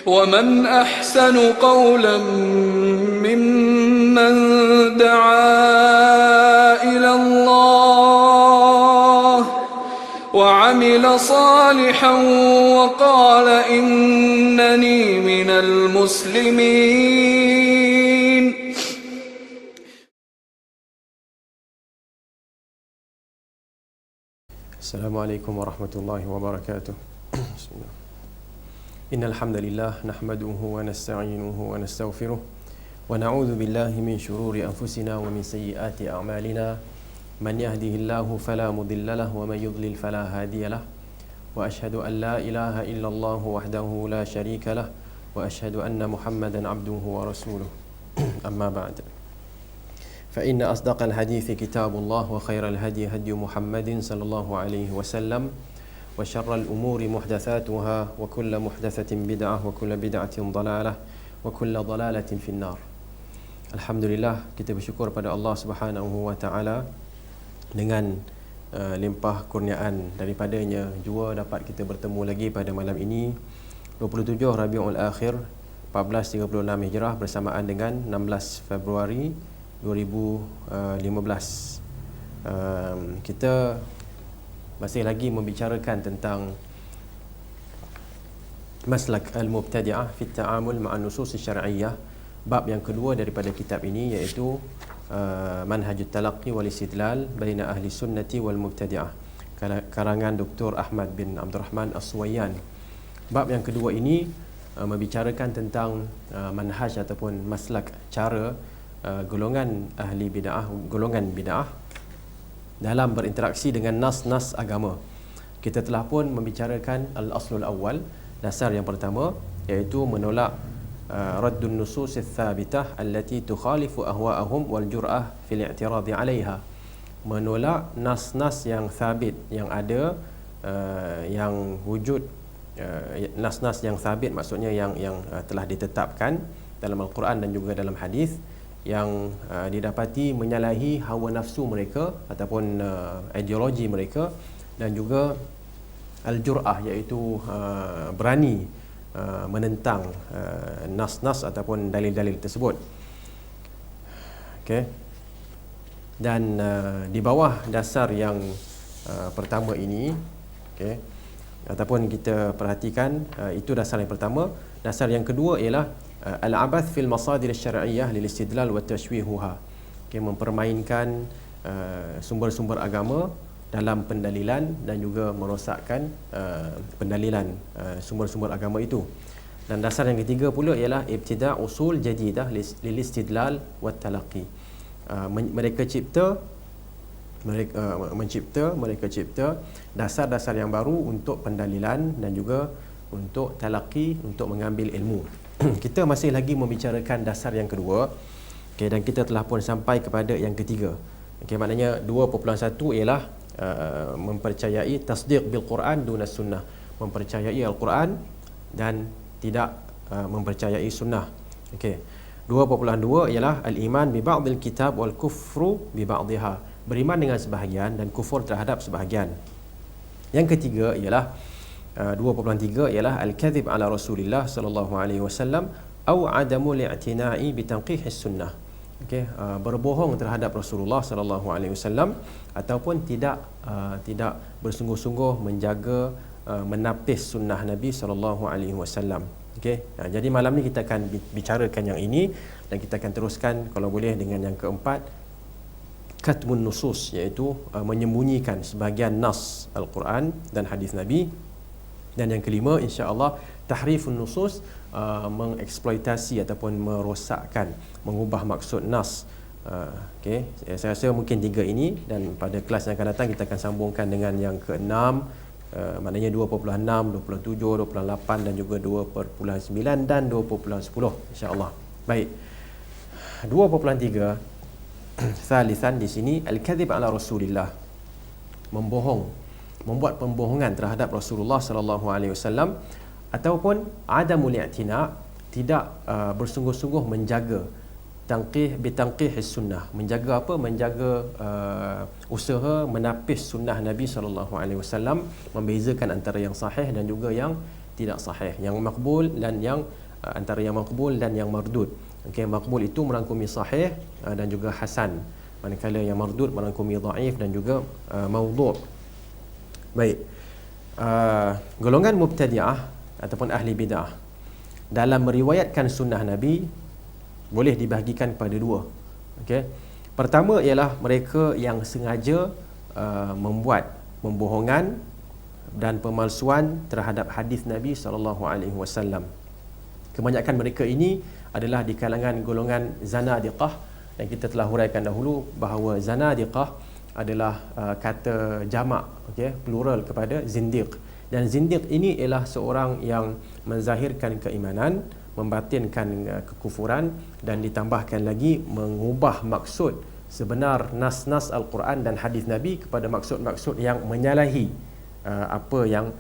ومن أحسن قولا ممن دعا إلى الله وعمل صالحا وقال إنني من المسلمين. Assalamualaikum warahmatullahi wabarakatuh. Bismillah. Innal hamdalillah nahmaduhu wa nasta'inuhu wa nastaghfiruh wa na'udzu billahi min shururi anfusina wa min sayyiati a'malina. Man yahdihillahu fala mudilla lahu wa man yudlil fala hadiya lahu. Wa ashhadu an la ilaha illallah wahdahu la syarika lahu wa ashhadu anna Muhammadan abduhu wa rasuluh. Amma ba'd. فإن أصدق الحديث كتاب الله وخير الهدي هدي محمد صلى الله عليه وسلم وشر الأمور محدثاتها وكل محدثة بدعة وكل بدعة ضلالة وكل ضلالة في النار. Alhamdulillah, kita bersyukur pada Allah Subhanahu wa taala dengan limpah kurniaan daripadanya jua dapat kita bertemu lagi pada malam ini 27 Rabiul Akhir 1436 Hijrah bersamaan dengan 16 Februari 2015. Kita masih lagi membicarakan tentang maslak al-mubtadi'ah fi at-ta'amul ma'an nusus syar'iyyah. Bab yang kedua daripada kitab ini iaitu manhajut talaqqi wal istidlal baina ahli sunnati wal mubtadi'ah, karangan Dr. Ahmad bin Abdul Rahman As-Suwayyan. Bab yang kedua ini membicarakan tentang manhaj ataupun maslak, cara golongan ahli bid'ah, golongan bid'ah dalam berinteraksi dengan nas-nas agama. Kita telah pun membicarakan al-aslul awal, dasar yang pertama, iaitu menolak raddun nusus ats-tsabitah allati tukhalifu ahwa'ahum wal jur'ah fil i'tirad 'alayha. Menolak nas-nas yang sabit, yang ada, yang wujud, nas-nas yang sabit maksudnya yang telah ditetapkan dalam Al-Quran dan juga dalam hadis, yang didapati menyalahi hawa nafsu mereka ataupun ideologi mereka, dan juga al-jur'ah iaitu berani menentang nas-nas ataupun dalil-dalil tersebut. Okey. Dan di bawah dasar yang pertama ini, okey, ataupun kita perhatikan, itu dasar yang pertama. Dasar yang kedua ialah al-abath fil masadir asy-syar'iyyah lil istidlal wa tashwihuha. Okay, mempermainkan sumber-sumber agama dalam pendalilan dan juga merosakkan pendalilan sumber-sumber agama itu. Dan dasar yang ketiga pula ialah ibtida' usul jadidah lil istidlal wa talaqqi. Mereka cipta dasar-dasar yang baru untuk pendalilan dan juga untuk talaqi, untuk mengambil ilmu. Kita masih lagi membicarakan dasar yang kedua, okay, dan kita telah pun sampai kepada yang ketiga. Okay, maknanya 2.1 ialah mempercayai tasdiq bil Quran duna sunnah, mempercayai Al-Quran dan tidak mempercayai sunnah. Okay. 2.2 ialah al-iman bi ba'dil kitab wal kufru bi ba'dihha, beriman dengan sebahagian dan kufur terhadap sebahagian. Yang ketiga ialah 2.3 ialah al-kadhib ala Rasulillah sallallahu alaihi wasallam atau adamu li'tina'i bi tanqihis sunnah. Okey, berbohong terhadap Rasulullah sallallahu alaihi wasallam ataupun tidak bersungguh-sungguh menjaga menapis sunnah Nabi sallallahu alaihi wasallam. Okey, jadi malam ni kita akan bicarakan yang ini, dan kita akan teruskan kalau boleh dengan yang keempat, katmun nusus, iaitu menyembunyikan sebahagian nas Al-Quran dan hadis Nabi. Dan yang kelima, insya-Allah, tahrifun nusus, mengeksploitasi ataupun merosakkan, mengubah maksud nas. Okey, saya rasa mungkin tiga ini, dan pada kelas yang akan datang kita akan sambungkan dengan yang keenam, maknanya 2.6, 2.7, 2.8 dan juga 2.9 dan 2.10, insya-Allah. Baik. 2.3 Thalithan di sini al-kadhib ala Rasulillah, membohong, membuat pembohongan terhadap Rasulullah sallallahu alaihi wasallam, ataupun adamul i'tina', tidak bersungguh-sungguh menjaga bitanqih sunnah, menjaga apa? Menjaga usaha menapis sunnah Nabi sallallahu alaihi wasallam, membezakan antara yang sahih dan juga yang tidak sahih. Yang makbul dan yang antara yang makbul dan yang mardud. Okey, makbul itu merangkumi sahih dan juga hasan. Manakala yang mardud merangkumi dhaif dan juga maudhu'. Baik. Golongan mubtadi'ah ataupun ahli bid'ah dalam meriwayatkan sunnah Nabi boleh dibahagikan kepada dua. Okey. Pertama ialah mereka yang sengaja membuat pembohongan dan pemalsuan terhadap hadis Nabi SAW. Kebanyakan mereka ini adalah di kalangan golongan zanadiqah, dan kita telah huraikan dahulu bahawa zanadiqah adalah kata jamak, okey, plural kepada zindiq. Dan zindiq ini ialah seorang yang menzahirkan keimanan, membatinkan kekufuran, dan ditambahkan lagi mengubah maksud sebenar nas-nas Al-Quran dan hadis Nabi kepada maksud-maksud yang menyalahi apa yang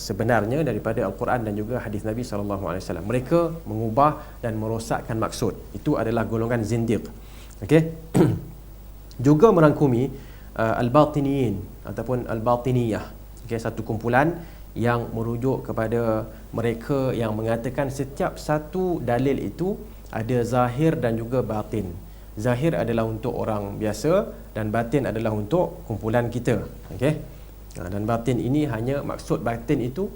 sebenarnya daripada Al-Quran dan juga hadis Nabi SAW. Mereka mengubah dan merosakkan maksud. Itu adalah golongan zindiq. Okey. Juga merangkumi al-batiniyin ataupun al-batiniyah. Okey, satu kumpulan yang merujuk kepada mereka yang mengatakan setiap satu dalil itu ada zahir dan juga batin. Zahir adalah untuk orang biasa dan batin adalah untuk kumpulan kita. Okey. Dan batin ini hanya maksud batin itu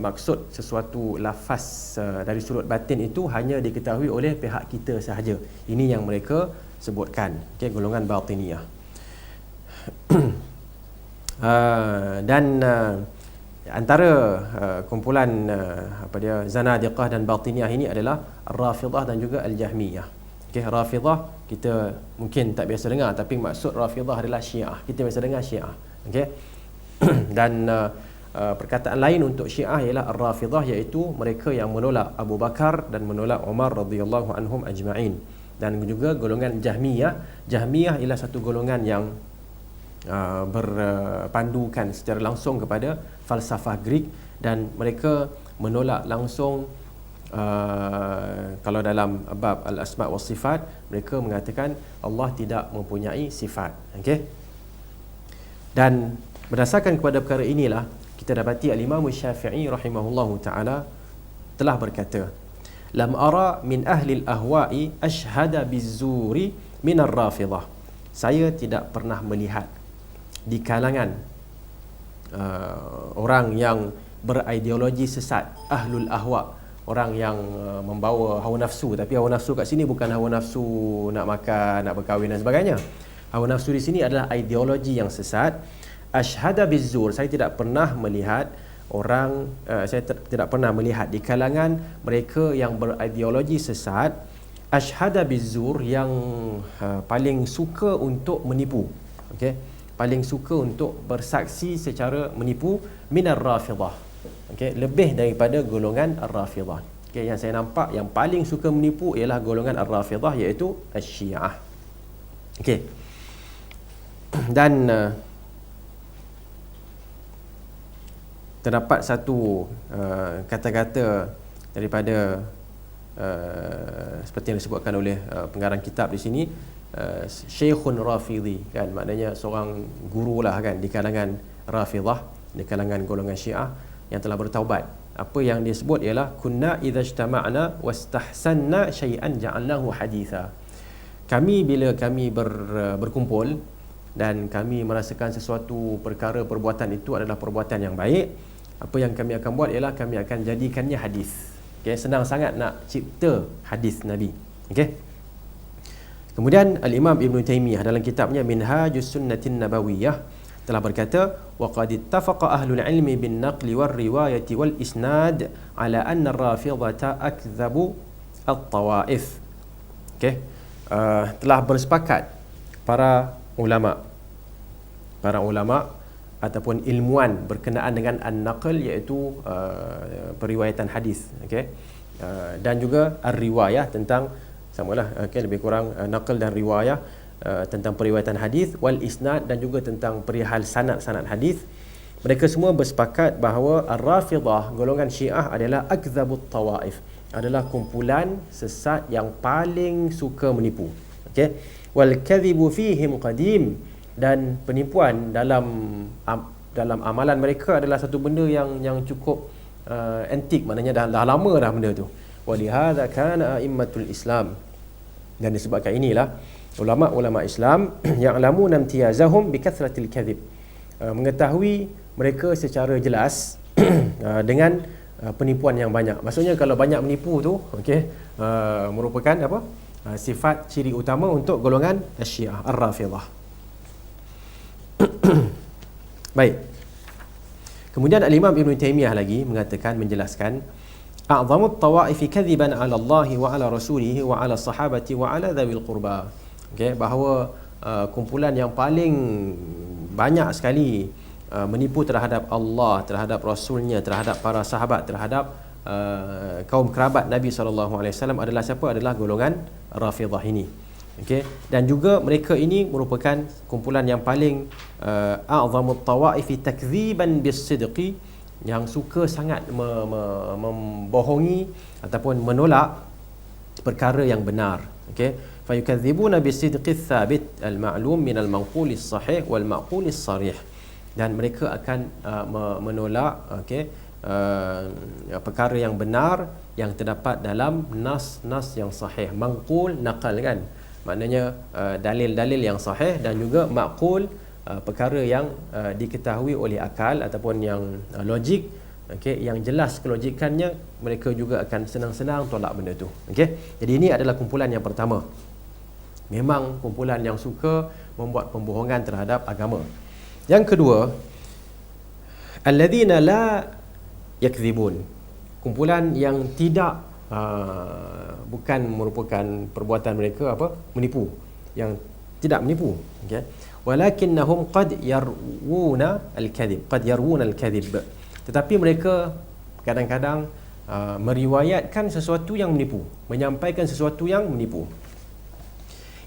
maksud sesuatu lafaz dari sudut batin itu hanya diketahui oleh pihak kita sahaja. Ini yang mereka sebutkan. Okey, golongan batiniyah. Dan antara kumpulan zanadiqah dan batiniyah ini adalah Rafidah dan juga Al-Jahmiyah. Okey, Rafidah kita mungkin tak biasa dengar, tapi maksud Rafidah adalah Syiah. Kita biasa dengar Syiah. Okey. Dan perkataan lain untuk Syiah ialah Ar-Rafidah, iaitu mereka yang menolak Abu Bakar dan menolak Umar radhiyallahu anhum ajma'in. Dan juga golongan Jahmiyah. Jahmiyah ialah satu golongan yang berpandukan secara langsung kepada falsafah Greek, dan mereka menolak langsung kalau dalam bab al-asma' was sifat mereka mengatakan Allah tidak mempunyai sifat. Okey. Dan berdasarkan kepada perkara inilah kita dapati al-Imam Syafi'i rahimahullahu taala telah berkata, lam ara min ahli al-ahwa'i ashhada biz-zuri min ar-rafidah. Saya tidak pernah melihat di kalangan orang yang berideologi sesat, ahlul ahwa, orang yang membawa hawa nafsu. Tapi hawa nafsu kat sini bukan hawa nafsu nak makan, nak berkahwin dan sebagainya. Hawa nafsu di sini adalah ideologi yang sesat. Ashhada bizzur, saya tidak pernah melihat orang tidak pernah melihat di kalangan mereka yang berideologi sesat ashhada bizzur, yang paling suka untuk menipu. Okey, paling suka untuk bersaksi secara menipu minar rafidah. Okey, lebih daripada golongan ar-rafidah. Okey, yang saya nampak yang paling suka menipu ialah golongan ar-rafidah, iaitu asy-Syiah. Okey. Dan terdapat satu kata-kata daripada seperti yang disebutkan oleh pengarang kitab di sini, Syekhun Rafidhi, kan, maknanya seorang guru lah, kan, di kalangan Rafidah, di kalangan golongan Syiah yang telah bertaubat. Apa yang dia sebut ialah kunna idza ijtama'na wastahsanna syai'an ja'alnahu haditha. Kami bila kami berkumpul dan kami merasakan sesuatu perkara perbuatan itu adalah perbuatan yang baik, apa yang kami akan buat ialah kami akan jadikannya hadis. Okey, senang sangat nak cipta hadis Nabi. Okey. Kemudian al-Imam Ibn Taymiyah dalam kitabnya Minhajus Sunnatin Nabawiyah telah berkata, wa qad ittafaqa ahlul ilmi bin naqli war riwayati wal isnad ala anna ar-rafidhata akdhabu at-tawaif. Okey. Telah bersepakat para ulama ataupun ilmuwan berkenaan dengan an-naql, iaitu periwayatan hadis, okey, dan juga ar-riwayah, tentang samalah, okey, lebih kurang naql dan riwayah tentang periwayatan hadis, wal isnad, dan juga tentang perihal sanad hadis. Mereka semua bersepakat bahawa ar-Rafidah, golongan Syiah, adalah akdzabut tawaif, adalah kumpulan sesat yang paling suka menipu. Okey, wal kadhibu fihim qadim, dan penipuan dalam dalam amalan mereka adalah satu benda yang cukup antik, maknanya dah lama dah benda tu. Walihadza kana a'immatul Islam, dan disebabkan inilah ulama-ulama Islam yang alamu namtiyazahum bikathratil kadhib, mengetahui mereka secara jelas dengan penipuan yang banyak. Maksudnya kalau banyak menipu tu, merupakan apa? Sifat ciri utama untuk golongan Syiah Ar-Rafidhah. Baik. Kemudian Al-Imam Ibn Taymiyah lagi mengatakan, menjelaskan, a'zamut tawaifi kadhiban 'ala Allah wa 'ala rasulih wa 'ala sahabati wa 'ala dhawil qurba. Bahawa kumpulan yang paling banyak sekali menipu terhadap Allah, terhadap Rasulnya, terhadap para sahabat, terhadap kaum kerabat Nabi SAW adalah siapa? Adalah golongan Rafidhah ini. Dan juga mereka ini merupakan kumpulan yang paling a'zamut tawaifi takdziban bis-sidqi, yang suka sangat membohongi ataupun menolak perkara yang benar. Fayukadzibuna bis-sidqi thabit al-ma'lum min al-manqul as-sahih wal ma'qul as-sarih. Dan mereka akan menolak perkara yang benar yang terdapat dalam nas-nas yang sahih. Manqul, naqal kan, maknanya dalil-dalil yang sahih, dan juga maqul, perkara yang diketahui oleh akal ataupun yang logik, yang jelas kelojikannya, mereka juga akan senang-senang tolak benda tu. Jadi ini adalah kumpulan yang pertama. Memang kumpulan yang suka membuat pembohongan terhadap agama. Yang kedua, alladzina la yakdzibun, kumpulan yang tidak bukan merupakan perbuatan mereka menipu, yang tidak menipu, walakinnahum qad yarwuna al-kadhib, tetapi mereka kadang-kadang meriwayatkan sesuatu yang menipu, menyampaikan sesuatu yang menipu.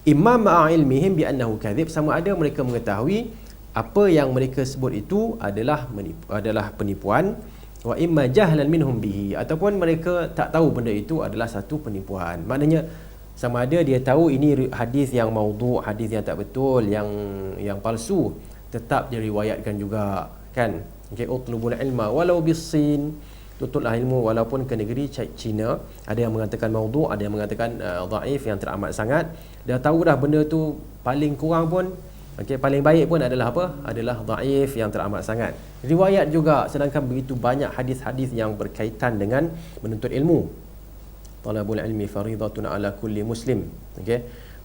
Imma ma'a ilmihim bi annahu kadhib, sama ada mereka mengetahui apa yang mereka sebut itu adalah penipuan, wa imma jahlan minhum bihi, ataupun mereka tak tahu benda itu adalah satu penipuan. Maknanya sama ada dia tahu ini hadis yang maudhu', hadis yang tak betul, yang palsu, tetap diriwayatkan juga, kan? Utlubul ilma walau bis-Sin, tutuplah ilmu walaupun ke negeri China. Ada yang mengatakan maudhu', ada yang mengatakan dhaif, yang teramat sangat. Dah tahu dah benda tu paling kurang pun, paling baik pun adalah apa? Adalah dhaif, yang teramat sangat. Riwayat juga, sedangkan begitu banyak hadis-hadis yang berkaitan dengan menuntut ilmu. Talabul ilmi faridatun ala kulli muslim.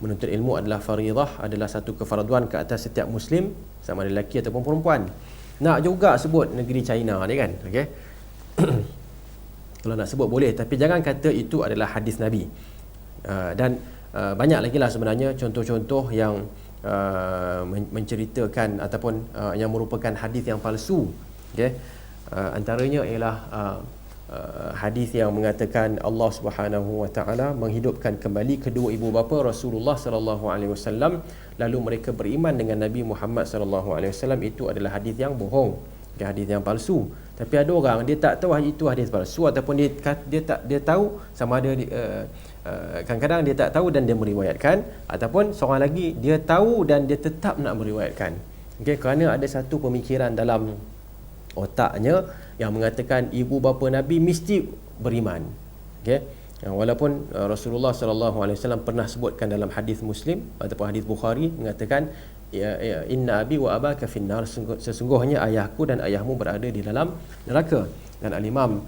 Menuntut ilmu adalah faridah, adalah satu kefarduan ke atas setiap muslim, sama ada lelaki ataupun perempuan. Nak juga sebut negeri China ni kan, kalau nak sebut boleh, tapi jangan kata itu adalah hadis Nabi. Dan banyak lagi lah sebenarnya contoh-contoh yang menceritakan ataupun yang merupakan hadis yang palsu. Antaranya ialah hadis yang mengatakan Allah Subhanahu wa taala menghidupkan kembali kedua ibu bapa Rasulullah sallallahu alaihi wasallam, lalu mereka beriman dengan Nabi Muhammad sallallahu alaihi wasallam. Itu adalah hadis yang bohong, hadis yang palsu. Tapi ada orang dia tak tahu itu hadis palsu, ataupun dia tahu, sama ada kadang-kadang dia tak tahu dan dia meriwayatkan, ataupun seorang lagi dia tahu dan dia tetap nak meriwayatkan. Kerana ada satu pemikiran dalam otaknya yang mengatakan ibu bapa Nabi mesti beriman. Walaupun Rasulullah SAW pernah sebutkan dalam hadis Muslim ataupun hadis Bukhari, mengatakan inna abi wa abaka finnar, sesungguhnya ayahku dan ayahmu berada di dalam neraka. Dan Al-Imam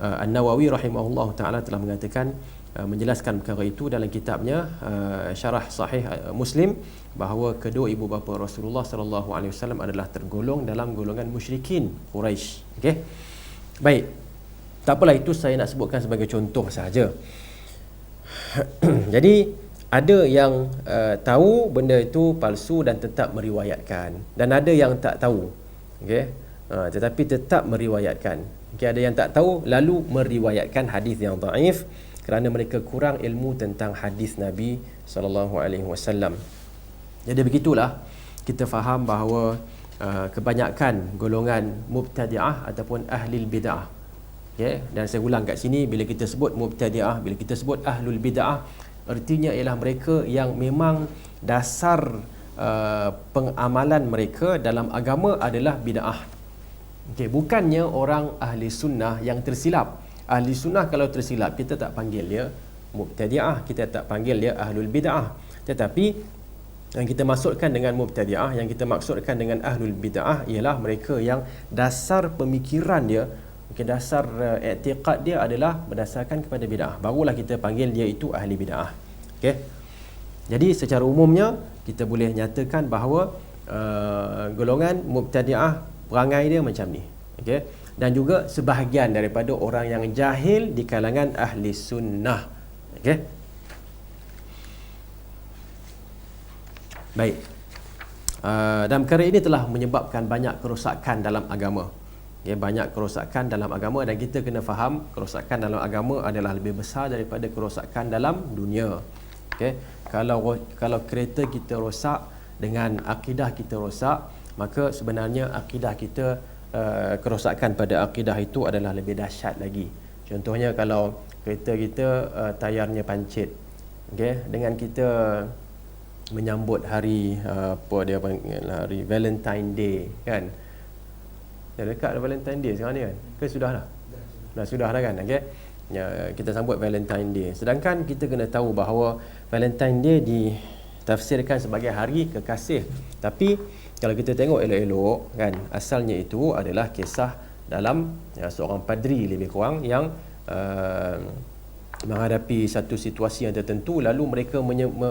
An-Nawawi rahimahullah ta'ala telah mengatakan, menjelaskan perkara itu dalam kitabnya Syarah Sahih Muslim, bahawa kedua ibu bapa Rasulullah SAW adalah tergolong dalam golongan musyrikin Quraisy. Baik, tak apalah, itu saya nak sebutkan sebagai contoh sahaja. Jadi ada yang tahu benda itu palsu dan tetap meriwayatkan, dan ada yang tak tahu, tetapi tetap meriwayatkan. Ada yang tak tahu lalu meriwayatkan hadis yang dhaif kerana mereka kurang ilmu tentang hadis Nabi SAW. Jadi begitulah kita faham bahawa kebanyakan golongan mubtadi'ah ataupun ahlul bid'ah. Dan saya ulang kat sini, bila kita sebut mubtadi'ah, bila kita sebut ahlul bid'ah, artinya ialah mereka yang memang dasar pengamalan mereka dalam agama adalah bid'ah. Okey, bukannya orang ahli sunnah yang tersilap. Ahli sunnah kalau tersilap, kita tak panggil dia mubtadi'ah, kita tak panggil dia ahlul bid'ah. Tetapi yang kita maksudkan dengan mubtadi'ah, yang kita maksudkan dengan ahlul bid'ah ialah mereka yang dasar pemikiran dia, dasar i'tiqad dia adalah berdasarkan kepada bid'ah. Barulah kita panggil dia itu ahli bid'ah. Okey. Jadi secara umumnya kita boleh nyatakan bahawa golongan mubtadi'ah perangai dia macam ni. Okey. Dan juga sebahagian daripada orang yang jahil di kalangan ahli sunnah. Okey. Baik. Dan perkara ini telah menyebabkan banyak kerosakan dalam agama. Okay, banyak kerosakan dalam agama, dan kita kena faham kerosakan dalam agama adalah lebih besar daripada kerosakan dalam dunia. Okay. Kalau kereta kita rosak dengan akidah kita rosak, maka sebenarnya akidah kita, kerosakan pada akidah itu adalah lebih dahsyat lagi. Contohnya kalau kereta kita tayarnya pancit, okay, dengan kita menyambut hari apa dia panggil, hari Valentine Day kan. Dah dekat Valentine Day sekarang ni kan? Ke sudah dah? Sudah dah kan? Okey. Ya, kita sambut Valentine Day. Sedangkan kita kena tahu bahawa Valentine Day ditafsirkan sebagai hari kekasih. Tapi kalau kita tengok elok-elok kan, asalnya itu adalah kisah dalam seorang padri lebih kurang yang menghadapi satu situasi yang tertentu, lalu mereka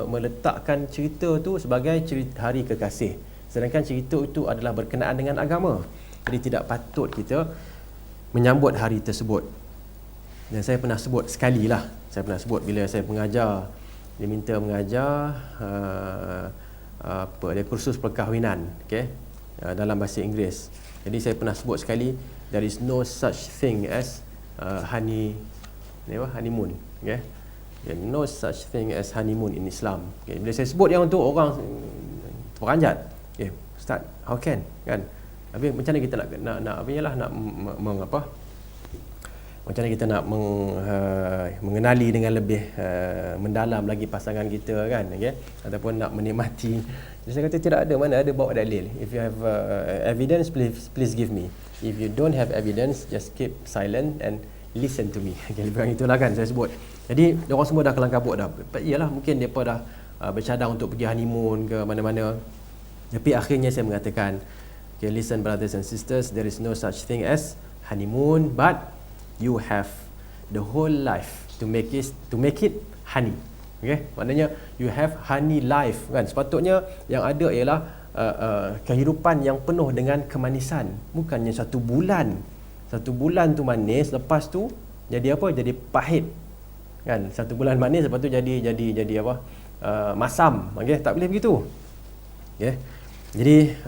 meletakkan cerita tu sebagai cerita hari kekasih. Sedangkan cerita itu adalah berkenaan dengan agama. Jadi tidak patut kita menyambut hari tersebut. Dan saya pernah sebut sekali lah, saya pernah sebut bila saya mengajar, dia minta mengajar kursus perkahwinan, okay, dalam bahasa Inggeris. Jadi saya pernah sebut sekali, there is no such thing as honeymoon, okay? No such thing as honeymoon in Islam. Okay. Bila saya sebut yang untuk orang peranjat, okay, Ustaz, how can, kan? Tapi macam mana kita nak apa ialah nak macam mana kita nak mengenali dengan lebih mendalam lagi pasangan kita kan, okay? Ataupun nak menikmati. Jadi saya kata tidak ada, mana ada bawa dalil. If you have evidence, please give me. If you don't have evidence, just keep silent and listen to me. Okay, lebih kurang itulah kan saya sebut. Jadi orang semua dah kelang kabut dah. Iyalah, mungkin mereka dah bercadang untuk pergi honeymoon ke mana-mana. Tapi akhirnya saya mengatakan, okay, listen brothers and sisters, there is no such thing as honeymoon, but you have the whole life to make it honey. Okay, maknanya you have honey life kan. Sepatutnya yang ada ialah kehidupan yang penuh dengan kemanisan, bukannya satu bulan tu manis, lepas tu jadi apa? Jadi pahit kan. Satu bulan manis, lepas tu jadi apa? Masam. Okey, tak boleh begitu. Okey. Jadi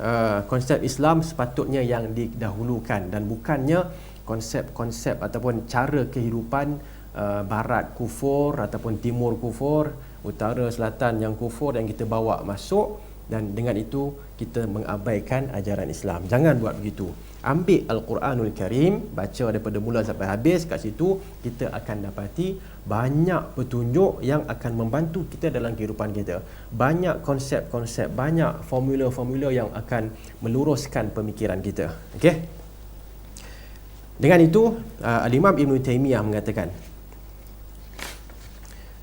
konsep Islam sepatutnya yang didahulukan, dan bukannya konsep-konsep ataupun cara kehidupan barat kufur ataupun timur kufur, utara selatan yang kufur yang kita bawa masuk, dan dengan itu kita mengabaikan ajaran Islam. Jangan buat begitu. Ambil Al-Quranul Karim, baca daripada mula sampai habis. Kat situ kita akan dapati banyak petunjuk yang akan membantu kita dalam kehidupan kita. Banyak konsep-konsep, banyak formula-formula yang akan meluruskan pemikiran kita. Okey? Dengan itu, Al-Imam Ibn Taymiyah mengatakan,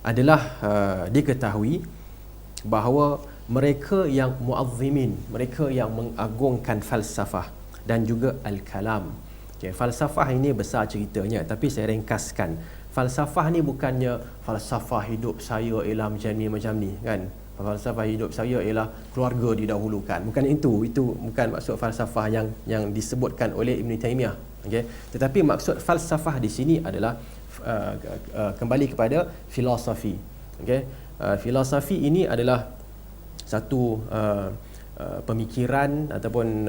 adalah diketahui bahawa mereka yang muazzimin, mereka yang mengagungkan falsafah dan juga al-kalam. Okay, falsafah ini besar ceritanya, tapi saya ringkaskan. Falsafah ni bukannya falsafah hidup saya ialah macam ni kan. Falsafah hidup saya ialah keluarga didahulukan. Bukan itu bukan maksud falsafah yang disebutkan oleh Ibn Taymiyah. Okay? Tetapi maksud falsafah di sini adalah kembali kepada filosofi. Okay? Filosofi ini adalah satu pemikiran ataupun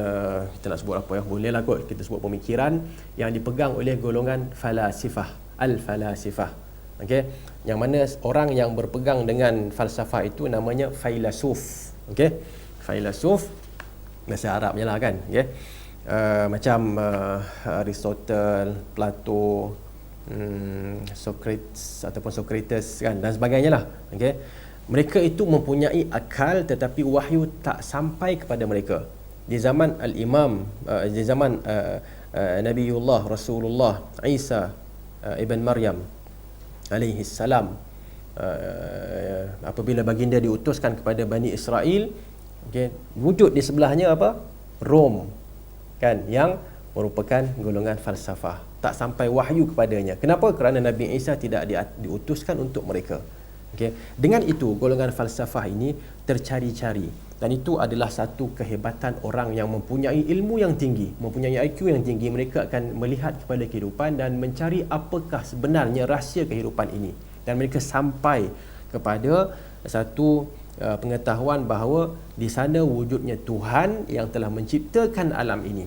kita nak sebut apa ya, bolehlah kot kita sebut pemikiran yang dipegang oleh golongan falasifah, al-falasifah. Okey, yang mana orang yang berpegang dengan falsafah itu namanya filosof. Okey, filosof bahasa Arabnya lah kan. Okey, macam Aristotle, Plato, Socrates kan, dan sebagainya lah. Okey, mereka itu mempunyai akal tetapi wahyu tak sampai kepada mereka. di zaman al-Imam di zaman Nabiullah Rasulullah Isa ibn Maryam alaihi salam, apabila baginda diutuskan kepada Bani Israel, okay, wujud di sebelahnya apa? Rom, kan, yang merupakan golongan falsafah. Tak sampai wahyu kepadanya. Kenapa? Kerana Nabi Isa tidak diutuskan untuk mereka. Okay. Dengan itu, golongan falsafah ini tercari-cari, dan itu adalah satu kehebatan orang yang mempunyai ilmu yang tinggi, mempunyai IQ yang tinggi. Mereka akan melihat kepada kehidupan dan mencari apakah sebenarnya rahsia kehidupan ini, dan mereka sampai kepada satu pengetahuan bahawa di sana wujudnya Tuhan yang telah menciptakan alam ini.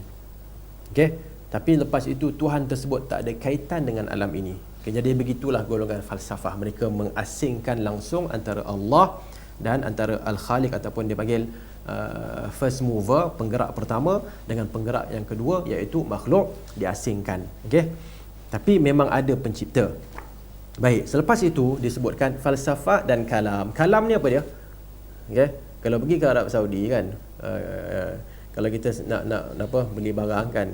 Okey, tapi lepas itu Tuhan tersebut tak ada kaitan dengan alam ini. Okay, jadi begitulah golongan falsafah. Mereka mengasingkan langsung antara Allah dan antara Al-Khaliq, ataupun dia panggil first mover, penggerak pertama, dengan penggerak yang kedua, iaitu makhluk, diasingkan. Okey, tapi memang ada pencipta. Baik, selepas itu disebutkan falsafah dan kalam. Kalam ni apa dia? Okey, kalau pergi ke Arab Saudi kan, kalau kita nak apa, beli barang kan,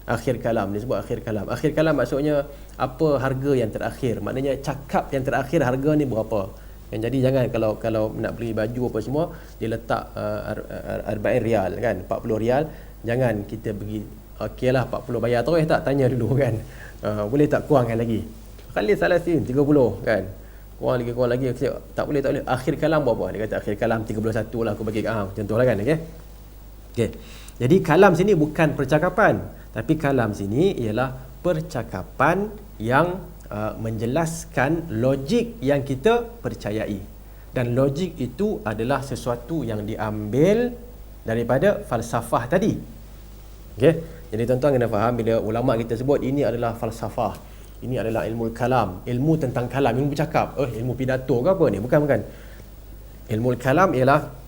akhir kalam, disebut akhir kalam. Akhir kalam maksudnya apa harga yang terakhir, maknanya cakap yang terakhir harga ni berapa. Yang jadi jangan kalau nak beli baju apa semua, dia letak 40 rial kan, 40 rial, jangan kita pergi okeylah 40 bayar terus, tak tanya dulu kan, boleh tak kurangkan lagi, kali salah sin 30 kan, kurang lagi tak boleh. Akhir kalam berapa? Dia kata akhir kalam 31 lah, aku bagi kat hang, contohlah kan. Okey. Jadi kalam sini bukan percakapan, tapi kalam sini ialah percakapan yang menjelaskan logik yang kita percayai, dan logik itu adalah sesuatu yang diambil daripada falsafah tadi. Okey. Jadi tuan-tuan kena faham, bila ulama kita sebut ini adalah falsafah, ini adalah ilmu kalam, ilmu tentang kalam, ilmu bercakap, ilmu pidato ke apa ni? Bukan. Ilmu kalam ialah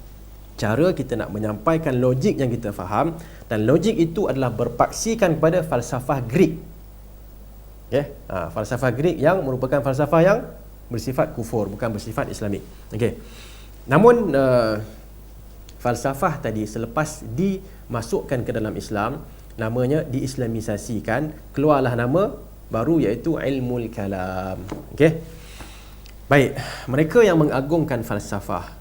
cara kita nak menyampaikan logik yang kita faham, dan logik itu adalah berpaksikan kepada falsafah Greek. Okay? Falsafah Greek yang merupakan falsafah yang bersifat kufur, bukan bersifat Islamik. Okay. Namun falsafah tadi selepas dimasukkan ke dalam Islam, namanya diislamisasikan, keluarlah nama baru, iaitu ilmu kalam. Okay? Baik, mereka yang mengagungkan falsafah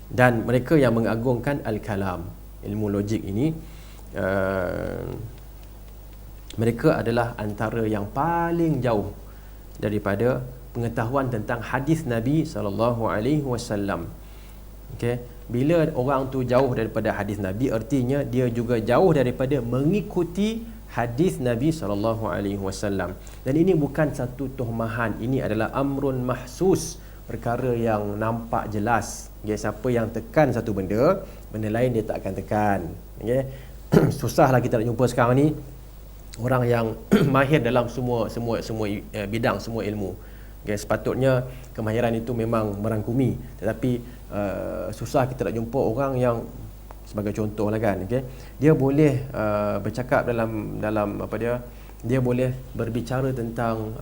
dan mereka yang mengagungkan al-kalam, ilmu logik ini, mereka adalah antara yang paling jauh daripada pengetahuan tentang hadis Nabi SAW. Okay? Bila orang tu jauh daripada hadis Nabi, artinya dia juga jauh daripada mengikuti hadis Nabi SAW. Dan ini bukan satu tuhmahan, ini adalah amrun mahsus, perkara yang nampak jelas. Okay, siapa yang tekan satu benda lain dia tak akan tekan. Okay. Susahlah kita nak jumpa sekarang ni orang yang mahir dalam semua bidang, semua ilmu. Okay, sepatutnya kemahiran itu memang merangkumi, tetapi susah kita nak jumpa orang yang, sebagai contoh lah kan, okay, dia boleh bercakap dalam apa dia boleh berbicara tentang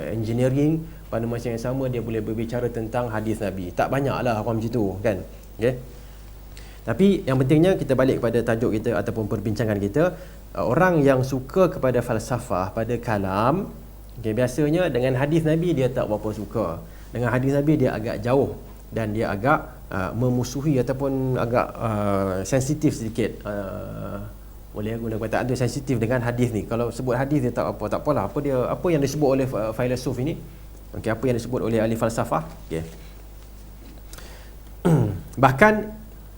engineering, pada masa yang sama dia boleh berbicara tentang hadis Nabi. Tak banyaklah orang macam tu kan. Okay? Tapi yang pentingnya kita balik kepada tajuk kita ataupun perbincangan kita. Orang yang suka kepada falsafah, pada kalam, okay, biasanya dengan hadis Nabi dia tak berapa suka. Dengan hadis Nabi dia agak jauh, dan dia agak memusuhi ataupun agak sensitif sedikit. Boleh guna perkataan tu, sensitif dengan hadis ni. Kalau sebut hadis dia tak apalah. Apa yang disebut oleh filosof ini? Okey, apa yang disebut oleh ahli falsafah? Okey. Bahkan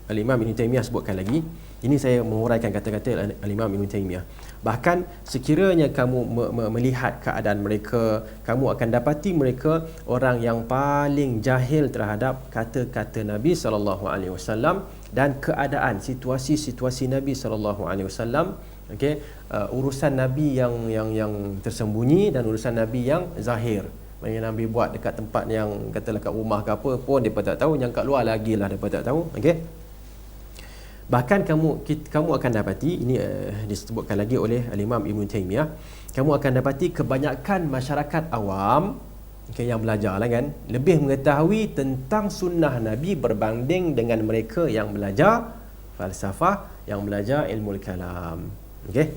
Al-Imam Ibn Taymiyah sebutkan lagi, ini saya menguraikan kata-kata Al-Imam Ibn Taymiyah. Bahkan sekiranya kamu melihat keadaan mereka, kamu akan dapati mereka orang yang paling jahil terhadap kata-kata Nabi SAW dan keadaan situasi Nabi SAW. Okey, urusan Nabi yang tersembunyi dan urusan Nabi yang zahir. Yang Nabi buat dekat tempat yang katalah kat rumah ke apa pun depa tak tahu, yang kat luar lagi lah depa tak tahu. Okey. Bahkan kamu akan dapati, ini disebutkan lagi oleh Al-Imam Ibn Taymiyah, kamu akan dapati kebanyakan masyarakat awam, okay, yang belajar lah kan, lebih mengetahui tentang sunnah Nabi berbanding dengan mereka yang belajar falsafah, yang belajar ilmu kalam. Okey.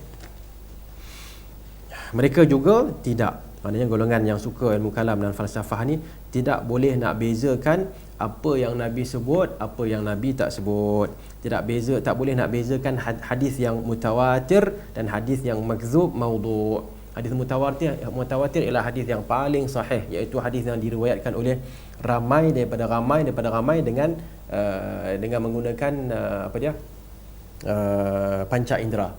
Mereka juga tidak, maknanya golongan yang suka ilmu kalam dan falsafah ni tidak boleh nak bezakan apa yang Nabi sebut, apa yang Nabi tak sebut. Tak boleh nak bezakan hadis yang mutawatir dan hadis yang makzub, maudhu'. Hadis mutawatir ialah hadis yang paling sahih, iaitu hadis yang diriwayatkan oleh ramai daripada ramai dengan menggunakan panca indera,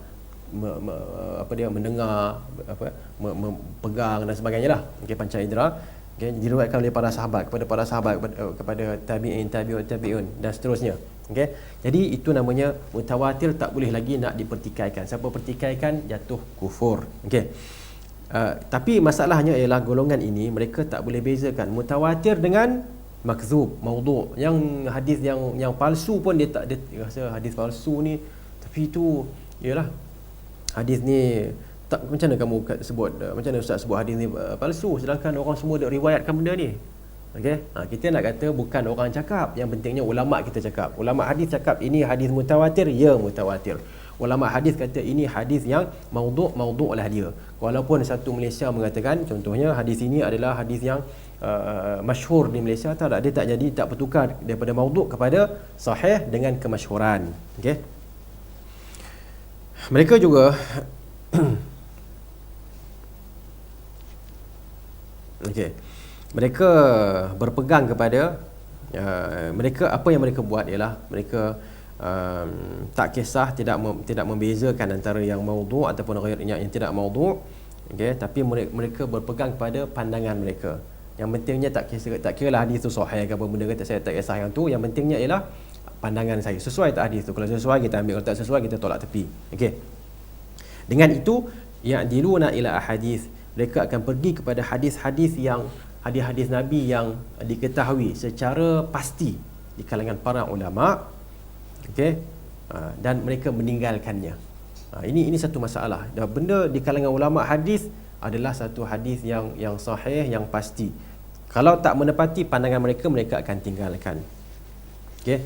mendengar, pegang dan sebagainya lah. Okey, panca indera. Okey, diriwayatkan oleh para sahabat kepada tabi'un dan seterusnya. Okey. Jadi itu namanya mutawatir, tak boleh lagi nak dipertikaikan. Siapa pertikaikan jatuh kufur. Okey. Tapi masalahnya ialah golongan ini mereka tak boleh bezakan mutawatir dengan makzub, maudhu'. Yang hadis yang palsu pun dia rasa hadis palsu ni, tapi itu ialah hadis ni tak, macam mana kamu sebut, macam mana ustaz sebut hadis ni palsu sedangkan orang semua dah riwayatkan benda ni. Okey, kita nak kata bukan orang cakap, yang pentingnya ulama kita cakap. Ulama hadis cakap ini hadis mutawatir, ya mutawatir. Ulama hadis kata ini hadis yang maudhu' lah dia. Walaupun satu Malaysia mengatakan contohnya hadis ini adalah hadis yang masyhur di Malaysia, tak dia tak bertukar daripada maudhu' kepada sahih dengan kemasyhuran. Okey. Mereka juga okey. Mereka berpegang kepada mereka, apa yang mereka buat ialah mereka tak kisah, tidak membezakan antara yang maudhu' ataupun yang tidak maudhu'. Okey, tapi mereka berpegang kepada pandangan mereka. Yang pentingnya tak kiralah hadis tu sahih ke apa benda, kata saya tak kisah yang tu, yang pentingnya ialah pandangan saya. Sesuai tak hadis tu? Kalau sesuai kita ambil, kalau tak sesuai kita tolak tepi. Okey. Dengan itu ya'diluna ila ahadits, mereka akan pergi kepada hadis-hadis hadis Nabi yang diketahui secara pasti di kalangan para ulama. Okey. Dan mereka meninggalkannya. Ini satu masalah. Dan benda di kalangan ulama hadis adalah satu hadis yang sahih, yang pasti. Kalau tak menepati pandangan mereka, mereka akan tinggalkan. Okey.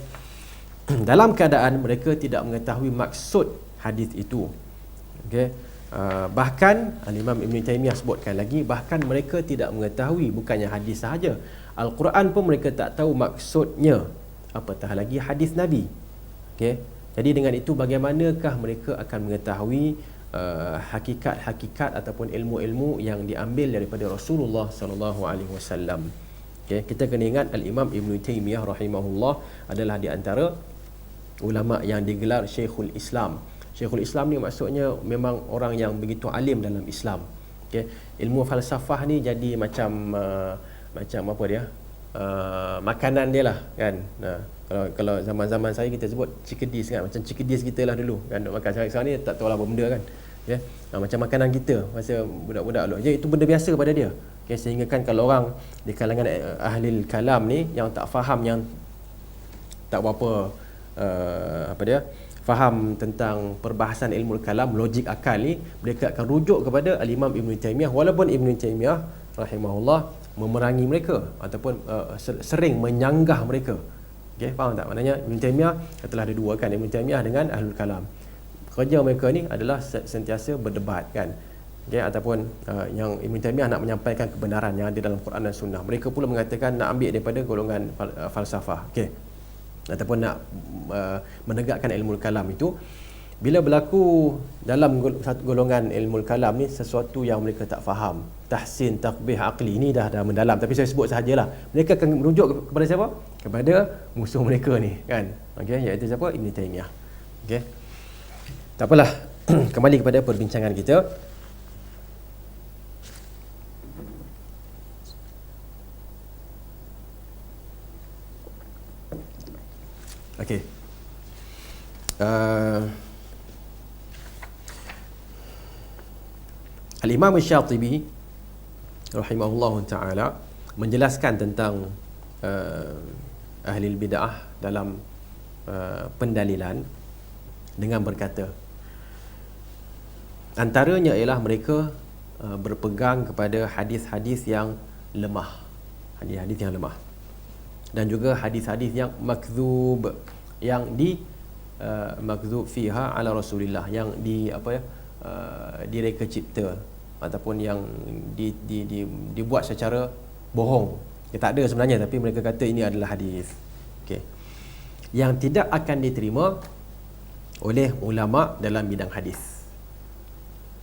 Dalam keadaan mereka tidak mengetahui maksud hadis itu. Okey. Bahkan Imam Ibn Taymiyah sebutkan lagi, bahkan mereka tidak mengetahui bukannya hadis sahaja, Al-Quran pun mereka tak tahu maksudnya, apatah lagi hadis Nabi. Okey. Jadi dengan itu bagaimanakah mereka akan mengetahui hakikat-hakikat ataupun ilmu-ilmu yang diambil daripada Rasulullah sallallahu alaihi wasallam. Okey, kita kena ingat Al-Imam Ibn Taymiyah rahimahullah adalah di antara ulama yang digelar Syekhul Islam. Syekhul Islam ni maksudnya memang orang yang begitu alim dalam Islam. Okey, ilmu falsafah ni jadi macam apa dia? Makanan dia lah kan. Kalau zaman-zaman saya kita sebut cikedis kan, macam cikedis kita lah dulu kan, duk makan. Sekarang ni tak tahu lah apa benda kan. Okay. Macam makanan kita masa budak-budak dulu. Jadi itu benda biasa pada dia. Okay, sehingga kan kalau orang di kalangan ahli kalam ni yang tak faham, yang tak berapa faham tentang perbahasan ilmu kalam, logik akal ni, mereka akan rujuk kepada Al-Imam Ibn Taymiyah, walaupun Ibn Taymiyah rahimahullah memerangi mereka ataupun sering menyanggah mereka. Okey, faham tak? Maknanya Ibn Taymiyah telah ada dua kan, Ibn Taymiyah dengan Ahlul Kalam. Kerja mereka ni adalah sentiasa berdebat kan. Okey, ataupun yang Ibn Taymiyah nak menyampaikan kebenaran yang ada dalam Quran dan Sunnah. Mereka pula mengatakan nak ambil daripada golongan falsafah. Okey. Ataupun nak menegakkan ilmu kalam itu. Bila berlaku dalam satu golongan ilmu kalam ni sesuatu yang mereka tak faham, tahsin, takbih, aqli, ni dah mendalam, tapi saya sebut sahajalah. Mereka akan merujuk kepada siapa? Kepada musuh mereka ni kan. Okey, iaitu siapa? Ibn Taymiyah. Okey. Tak apalah. Kembali kepada perbincangan kita. Okey. Al-Imam Asy-Syatibi rahimahullahu ta'ala menjelaskan tentang ahli bid'ah dalam pendalilan dengan berkata, antaranya ialah mereka berpegang kepada hadis-hadis yang lemah, dan juga hadis-hadis yang makdzub, yang makdzub fiha ala Rasulillah, yang direka cipta ataupun yang dibuat secara bohong. Tak ada sebenarnya, tapi mereka kata ini adalah hadis. Okey. Yang tidak akan diterima oleh ulama dalam bidang hadis.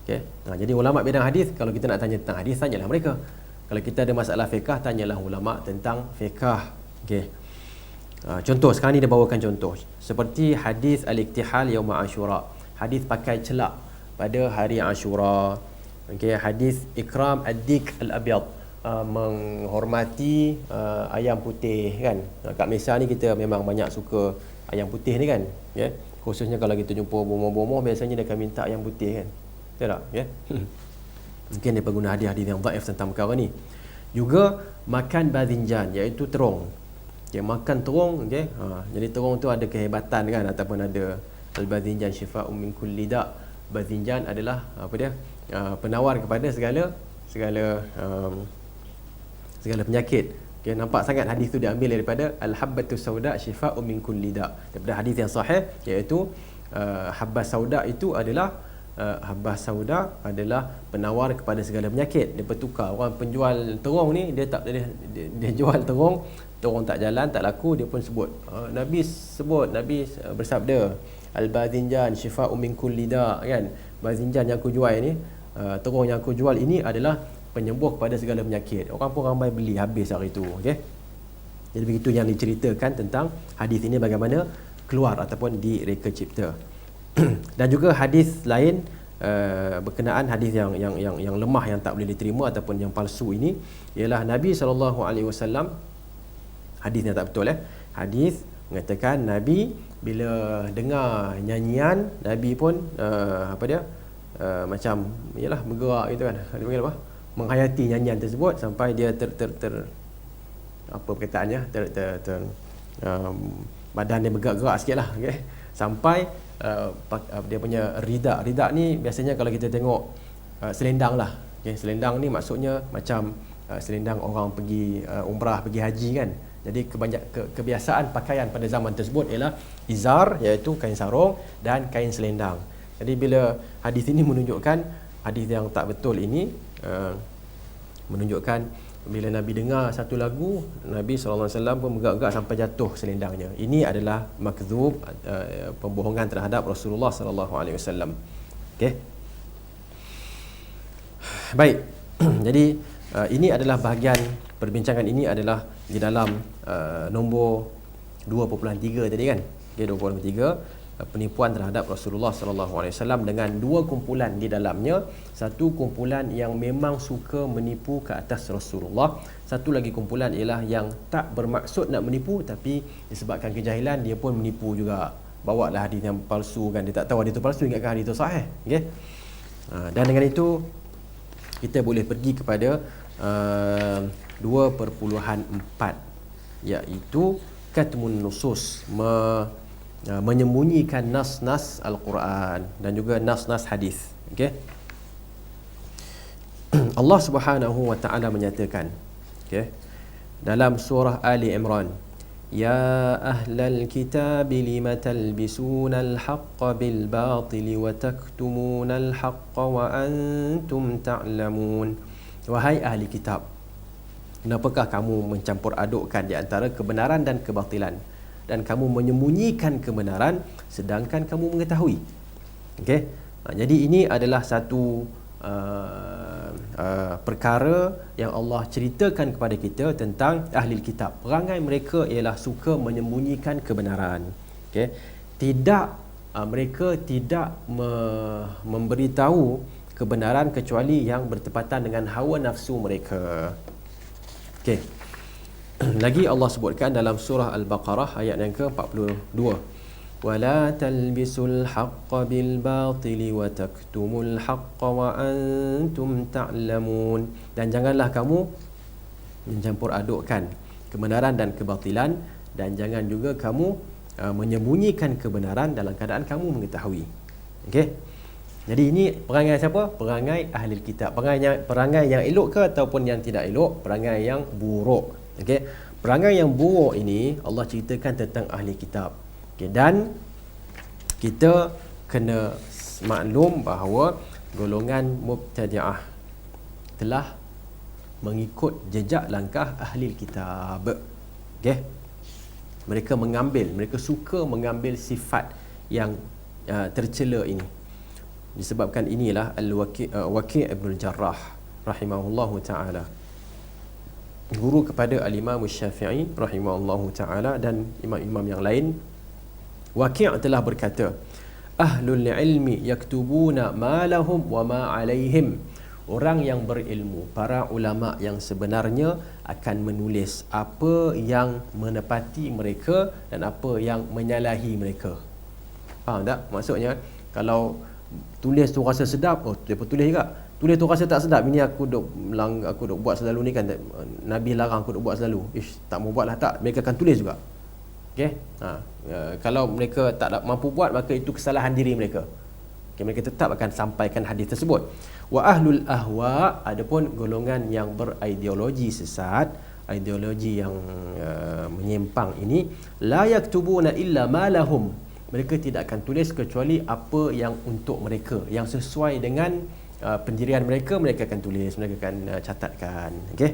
Okey. Jadi ulama bidang hadis, kalau kita nak tanya tentang hadis, tanyalah mereka. Kalau kita ada masalah fiqh, tanyalah ulama tentang fiqh. Okey. Contoh sekarang ni dia bawakan contoh seperti hadis al-iktihal yaum Ashura, hadis pakai celak pada hari Ashura. Okey, hadis ikram ad-dik al-abyad, menghormati ayam putih kan. Kat Malaysia ni kita memang banyak suka ayam putih ni kan. Ya. Khususnya kalau kita jumpa bomoh-bomoh, biasanya dia akan minta ayam putih kan. Betul tak? Ya. Mungkin dia pengguna hadis-hadis yang dhaif tentang perkara ni. Juga makan bazinjan, iaitu terung. Okay, makan terung, okey. Jadi terung tu ada kehebatan kan, ataupun ada al-bazinjan syifa'un min kulli da'. Bazinjan adalah apa dia? Penawar kepada segala penyakit. Okay, nampak sangat hadis tu diambil daripada al-habbatus sauda syifa'un min kulli da'. Daripada hadis yang sahih, iaitu habbas sauda itu adalah habbas sauda adalah penawar kepada segala penyakit. Dia bertukar. Orang penjual terung ni, dia jual terung tak jalan, tak laku, dia pun sebut. Nabi bersabda, al-bazinjan syifa'un min kulli da', kan. Bazinjan yang aku jual ni, terung yang aku jual ini adalah penyembuh kepada segala penyakit. Orang pun ramai beli habis hari itu. Okey. Jadi begitu yang diceritakan tentang hadis ini, bagaimana keluar ataupun direka cipta. Dan juga hadis lain berkenaan hadis yang lemah, yang tak boleh diterima ataupun yang palsu ini, ialah Nabi SAW, hadisnya tak betul. Hadis mengatakan Nabi bila dengar nyanyian, Nabi pun macam yalah bergerak gitu kan. Dia panggil apa? Menghayati nyanyian tersebut sampai dia apa perkataannya, badan dia bergerak-gerak sikitlah, okey. Sampai dia punya ridak ni biasanya kalau kita tengok selendang lah. Okay, selendang ni maksudnya macam selendang orang pergi umrah, pergi haji kan. Jadi kebiasaan pakaian pada zaman tersebut ialah izar, iaitu kain sarung, dan kain selendang. Jadi bila hadis ini menunjukkan, hadis yang tak betul ini menunjukkan bila Nabi dengar satu lagu, Nabi SAW pun bergerak-gerak sampai jatuh selendangnya. Ini adalah makdzub, pembohongan terhadap Rasulullah SAW. Okey. Baik. Jadi ini adalah bahagian perbincangan ini adalah di dalam nombor 2.3 tadi kan. Okey, 2.3, penipuan terhadap Rasulullah SAW dengan dua kumpulan di dalamnya. Satu kumpulan yang memang suka menipu ke atas Rasulullah, satu lagi kumpulan ialah yang tak bermaksud nak menipu, tapi disebabkan kejahilan dia pun menipu juga. Bawalah hadis yang palsu kan, dia tak tahu hadis itu palsu, ingatkan hadis itu sahih. Okay? Dan dengan itu kita boleh pergi kepada 2.4, iaitu katmun nusus, menyembunyikan nas-nas Al-Quran dan juga nas-nas hadis. Okey. Allah Subhanahu wa taala menyatakan, okey, dalam surah Ali Imran, ya ahlal kitab lima talbisuna al-haqqa bil batil wa taktumuna al-haqqa wa antum ta'lamun. Wahai ahli kitab, kenapakah kamu mencampur adukkan di antara kebenaran dan kebatilan, dan kamu menyembunyikan kebenaran sedangkan kamu mengetahui. Okey. Jadi ini adalah satu perkara yang Allah ceritakan kepada kita tentang ahli kitab. Perangai mereka ialah suka menyembunyikan kebenaran. Okey. Mereka tidak memberitahu kebenaran kecuali yang bertepatan dengan hawa nafsu mereka. Okey. Lagi Allah sebutkan dalam surah Al-Baqarah ayat yang ke-42. وَلَا تَلْبِسُوا الْحَقَّ بِالْبَاطِلِ وَتَكْتُمُوا الْحَقَّ وَأَنْتُمْ تَعْلَمُونَ. Dan janganlah kamu mencampur adukkan kebenaran dan kebatilan, dan jangan juga kamu menyembunyikan kebenaran dalam keadaan kamu mengetahui. Okey. Jadi ini perangai siapa? Perangai ahli kitab. Perangai yang elok ke ataupun yang tidak elok? Perangai yang buruk. Okey. Perangai yang buruk ini Allah ceritakan tentang ahli kitab. Okay, dan kita kena maklum bahawa golongan Mubtadi'ah telah mengikut jejak langkah ahli kitab. Okey. Mereka suka mengambil sifat yang tercela ini. Disebabkan inilah Waqi' Ibn Jarrah rahimahullahu taala, guru kepada al-Imam Syafi'i rahimahullahu taala dan imam-imam yang lain. Waqi' telah berkata, ahlul ilmi yaktubuna ma lahum wa ma alaihim. Orang yang berilmu, para ulama yang sebenarnya akan menulis apa yang menepati mereka dan apa yang menyalahi mereka. Faham tak? Maksudnya kalau tulis tu rasa sedap, depa tulis juga. Tulis tu rasa tak sedap, ini aku duk buat selalu ni kan, Nabi larang aku duk buat selalu. Tak mau buat lah, tak, mereka akan tulis juga. Okey. Kalau mereka tak mampu buat, maka itu kesalahan diri mereka. Okay, mereka tetap akan sampaikan hadis tersebut. Wa ahlul ahwa, adapun golongan yang berideologi sesat, ideologi yang menyimpang ini, la yaktubuna illa ma lahum. Mereka tidak akan tulis kecuali apa yang untuk mereka, yang sesuai dengan pendirian mereka, mereka akan tulis, mereka akan catatkan. Okey.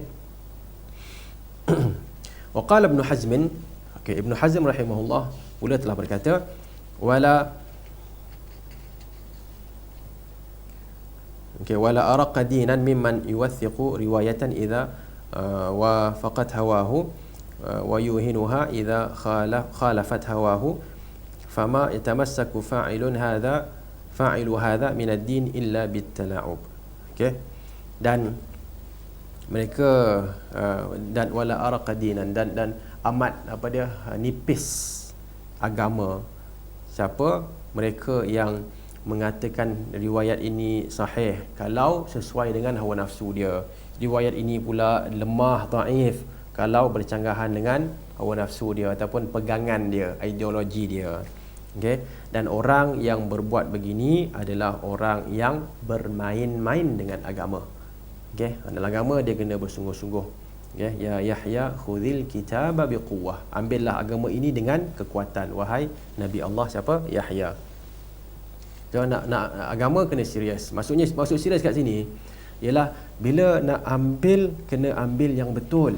Wa qala Ibn Hazm, okey, Ibn Hazm rahimahullah pula telah berkata, wala araqa dinan mimman yuwathiqu riwayatan idza wa faqat hawahu wa yuhinuha idza khalafat hawahu fama yatamassaku fa'ilu hadha min ad-din illa bit-tala'ub. Okey. Dan mereka dan wala araqa dinan, dan amat nipis agama siapa mereka yang mengatakan riwayat ini sahih kalau sesuai dengan hawa nafsu dia, riwayat ini pula lemah, dhaif kalau bercanggahan dengan hawa nafsu dia ataupun pegangan dia, ideologi dia. Okey. Dan orang yang berbuat begini adalah orang yang bermain-main dengan agama. Okey, dalam agama dia kena bersungguh-sungguh. Okey, ya Yahya khudhil kitaba biquwwah. Ambillah agama ini dengan kekuatan, wahai Nabi Allah siapa? Yahya. Jangan nak agama kena serius. Maksud serius kat sini ialah bila nak ambil, kena ambil yang betul.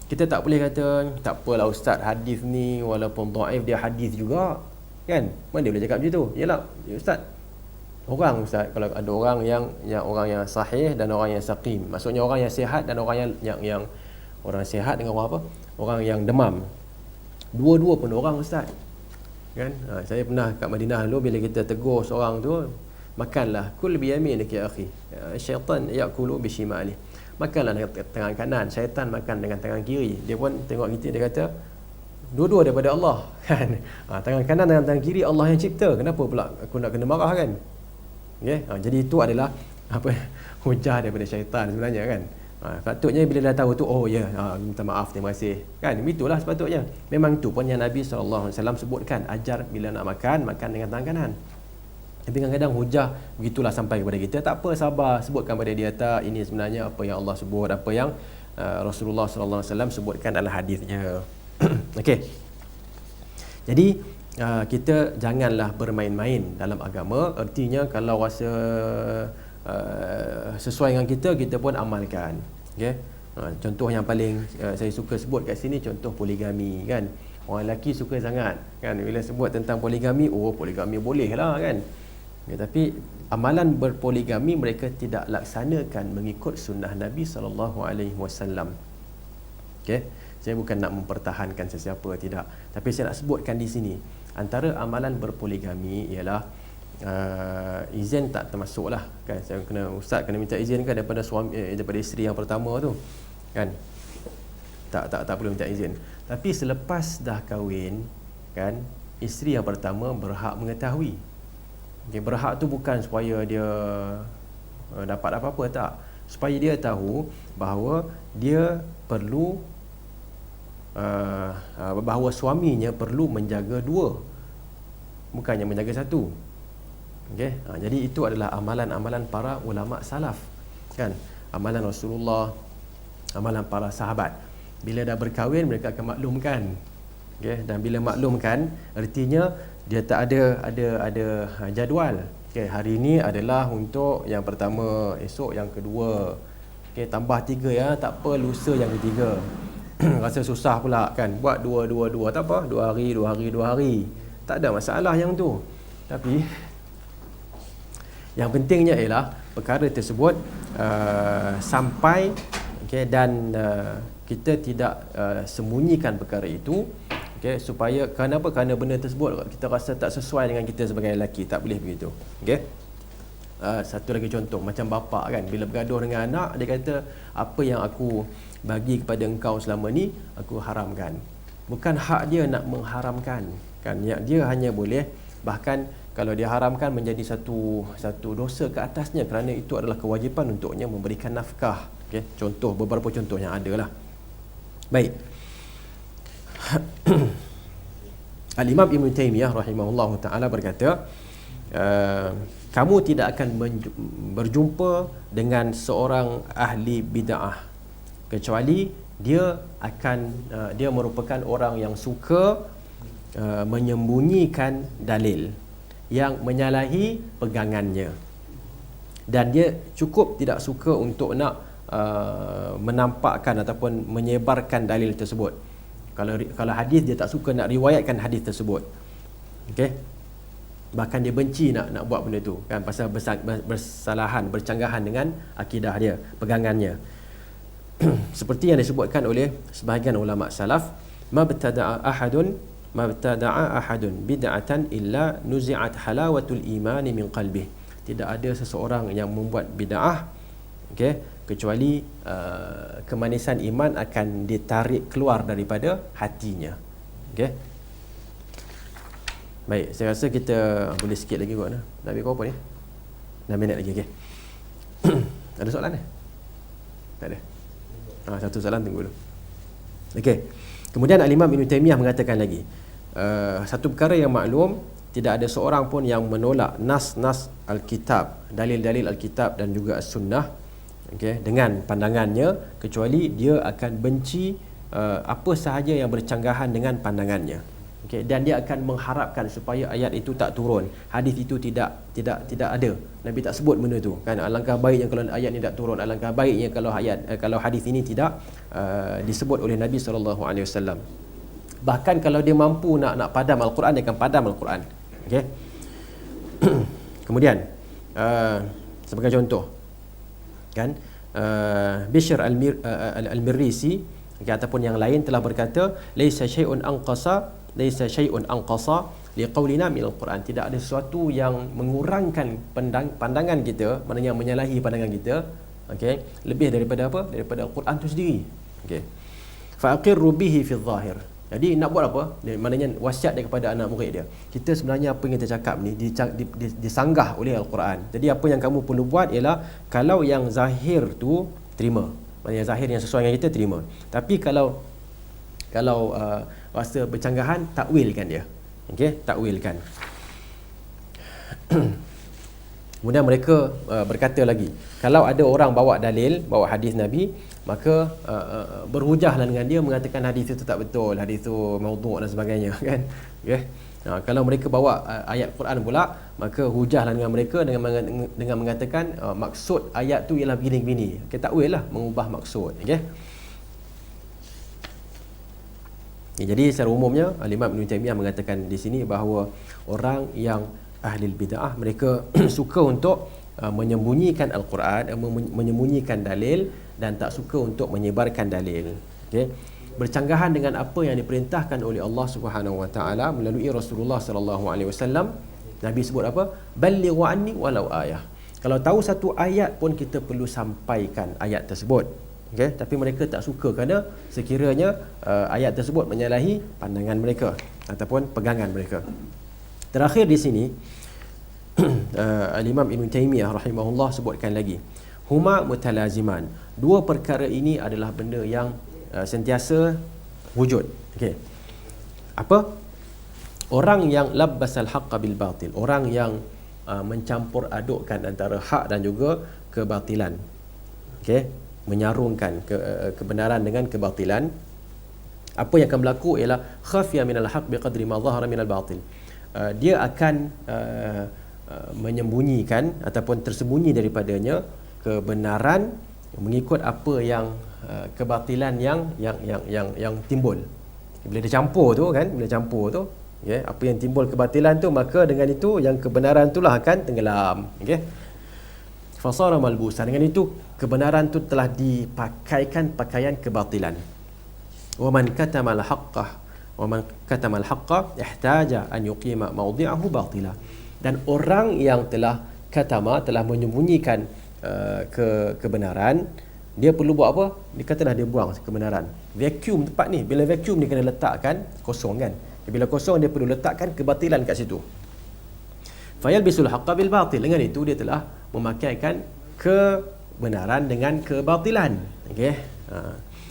Kita tak boleh kata tak apalah ustaz, hadis ni walaupun dhaif dia hadis juga. Kan? Mana dia boleh cakap macam tu? Yalah, ustaz. Ustaz, kalau ada orang yang sahih dan orang yang saqim. Maksudnya orang yang sihat dan orang yang orang sihat dengan orang apa? Orang yang demam. Dua-dua pun orang ustaz. Kan? Saya pernah kat Madinah dulu, bila kita tegur seorang tu, makanlah, kul bi yaminik ya akhi, syaitan yaqulu bi shimali. Makanlah dengan tangan kanan, syaitan makan dengan tangan kiri. Dia pun tengok kita, dia kata dua-dua daripada Allah, kan? Tangan kanan dengan tangan kiri Allah yang cipta, kenapa pula aku nak kena marah, kan? Okay? Jadi itu adalah hujah daripada syaitan sebenarnya, kan? Patutnya bila dah tahu tu, minta maaf, terima kasih, kan? Itulah sepatutnya. Memang itu pun yang Nabi SAW sebutkan, ajar bila nak makan dengan tangan kanan. Tapi kadang-kadang hujah begitulah sampai kepada kita, tak apa, sabar, sebutkan pada dia, tak, ini sebenarnya apa yang Allah sebut, apa yang Rasulullah SAW sebutkan dalam hadisnya. Okey. Jadi kita janganlah bermain-main dalam agama. Artinya kalau rasa sesuai dengan kita pun amalkan. Okey. Contoh yang paling saya suka sebut kat sini, contoh poligami, kan? Orang lelaki suka sangat, kan, bila sebut tentang poligami, poligami boleh lah, kan? Okay, tapi amalan berpoligami mereka tidak laksanakan mengikut sunnah Nabi SAW. Okey. Saya bukan nak mempertahankan sesiapa, tidak. Tapi saya nak sebutkan di sini, antara amalan berpoligami ialah izin tak termasuklah, kan? Saya ustaz kena minta izin kan daripada daripada isteri yang pertama tu, kan? Tak perlu minta izin. Tapi selepas dah kahwin, kan, isteri yang pertama berhak mengetahui. Okay, berhak tu bukan supaya dia dapat apa-apa, tak. Supaya dia tahu bahawa dia perlu bahawa suaminya perlu menjaga dua, bukannya menjaga satu. Okey. Jadi itu adalah amalan-amalan para ulama salaf, kan? Amalan Rasulullah, amalan para sahabat. Bila dah berkahwin mereka akan maklumkan. Okey, dan bila maklumkan artinya dia tak ada jadual. Okey, hari ini adalah untuk yang pertama, esok yang kedua. Okey, tambah 3 ya, tak apa, lusa yang ketiga. Rasa susah pula kan, buat dua, tak apa, 2 hari. Tak ada masalah yang tu. Tapi yang pentingnya ialah perkara tersebut sampai, okey, dan kita tidak sembunyikan perkara itu, okey, supaya kenapa? Kerana benda tersebut kita rasa tak sesuai dengan kita sebagai lelaki, tak boleh begitu. Okey. Satu lagi contoh, macam bapa kan, bila bergaduh dengan anak, dia kata apa yang aku bagi kepada engkau selama ni aku haramkan. Bukan hak dia nak mengharamkan kan, dia hanya boleh, bahkan kalau dia haramkan menjadi satu dosa ke atasnya, kerana itu adalah kewajipan untuknya memberikan nafkah. Okey, contoh, beberapa contoh yang ada lah. Baik. Al-Imam Ibn Taymiyah rahimahullahu ta'ala berkata, kamu tidak akan berjumpa dengan seorang ahli bid'ah kecuali dia merupakan orang yang suka menyembunyikan dalil, yang menyalahi pegangannya, dan dia cukup tidak suka untuk nak menampakkan ataupun menyebarkan dalil tersebut. Kalau hadis, dia tak suka nak riwayatkan hadis tersebut. Okey, bahkan dia benci nak buat benda tu kan, pasal bercanggahan dengan akidah dia, pegangannya. Seperti yang disebutkan oleh sebahagian ulama salaf, mabtada'a ahadun bid'atan illa nuzi'at halawatul imani min qalbih. Tidak ada seseorang yang membuat bid'ah, okey, kecuali kemanisan iman akan ditarik keluar daripada hatinya. Okey. Baik, saya rasa kita boleh sikit lagi kot. Nak ambil berapa ni? 6 minit lagi, okey. Ada soalan ni? Tak ada. Satu soalan tunggu dulu. Okey. Kemudian Al-Imam Ibn Taymiyah mengatakan lagi, satu perkara yang maklum, tidak ada seorang pun yang menolak nas-nas Alkitab, dalil-dalil Alkitab dan juga As-Sunnah, okey, dengan pandangannya, kecuali dia akan benci apa sahaja yang bercanggahan dengan pandangannya. Okay, dan dia akan mengharapkan supaya ayat itu tak turun, hadis itu tidak ada. Nabi tak sebut benda tu kan. Alangkah baiknya kalau ayat ni tak turun, alangkah baiknya kalau hadis ini tidak disebut oleh Nabi SAW. Bahkan kalau dia mampu nak padam Al-Quran, dia akan padam Al-Quran. Okey. Kemudian sebagai contoh kan, Bishr al-Mirrisi, okay, ataupun yang lain telah berkata, laisa syai'un anqasa liqaulina min al-Quran. Tidak ada sesuatu yang mengurangkan pandangan kita, maknanya menyalahi pandangan kita, okey, lebih daripada apa? Daripada Al-Quran itu sendiri. Okey. Fa aqirru bihi fi adh-dhahir. Jadi nak buat apa? Maknanya wasiat dia kepada anak murid dia. Kita sebenarnya apa yang kita cakap ni disanggah oleh Al-Quran. Jadi apa yang kamu perlu buat ialah, kalau yang zahir tu terima, maknanya zahir yang sesuai dengan kita terima. Tapi kalau rasa bercanggahan, takwilkan dia. Okey, takwilkan. Kemudian mereka berkata lagi, kalau ada orang bawa dalil, bawa hadis Nabi, maka berhujahlah dengan dia, mengatakan hadis itu tak betul, hadis itu maudhu' dan sebagainya kan. Okey. Kalau mereka bawa ayat Quran pula, maka hujahlah dengan mereka dengan mengatakan maksud ayat tu ialah begini-begini. Okey, takwil lah, mengubah maksud. Okey. Jadi secara umumnya Al-Imam Ibn Taymiyah mengatakan di sini bahawa orang yang ahli bid'ah, mereka suka untuk menyembunyikan Al-Quran, menyembunyikan dalil, dan tak suka untuk menyebarkan dalil. Okey. Bercanggahan dengan apa yang diperintahkan oleh Allah Subhanahu Wa Taala melalui Rasulullah sallallahu alaihi wasallam. Nabi sebut apa? Ballighu anni walau ayah. Kalau tahu satu ayat pun kita perlu sampaikan ayat tersebut. Okay? Tapi mereka tak suka kerana sekiranya ayat tersebut menyalahi pandangan mereka ataupun pegangan mereka. Terakhir di sini Al-Imam Ibn Taymiyah rahimahullah sebutkan lagi, huma mutalaziman. Dua perkara ini adalah benda yang sentiasa wujud. Okay. Apa? Orang yang labbasal haqqa bil batil, orang yang mencampur adukkan antara hak dan juga kebatilan. Okey, menyarungkan kebenaran dengan kebatilan. Apa yang akan berlaku ialah khafiya minal haqq biqadri ma dhahara minal batil. dia akan menyembunyikan ataupun tersembunyi daripadanya kebenaran mengikut apa yang kebatilan yang timbul. Bila dia campur tu kan, bila campur tu, apa yang timbul kebatilan tu, maka dengan itu yang kebenaran itulah akan tenggelam. Okey. Fasara malbusan, dengan itu kebenaran tu telah dipakaikan pakaian kebatilan. Wa man katama al-haqqah wa man katama al-haqqa ihtaja an yuqima mawdi'ahu batila. Dan orang yang telah menyembunyikan kebenaran, dia perlu buat apa? Dia katalah dia buang kebenaran. Vacuum tempat ni. Bila vacuum dia kena letakkan kosong kan. Bila kosong dia perlu letakkan kebatilan kat situ. Fayalbisul haqqa bil batil. Dengan itu dia telah memakaikan kebenaran dengan kebatilan. Okey.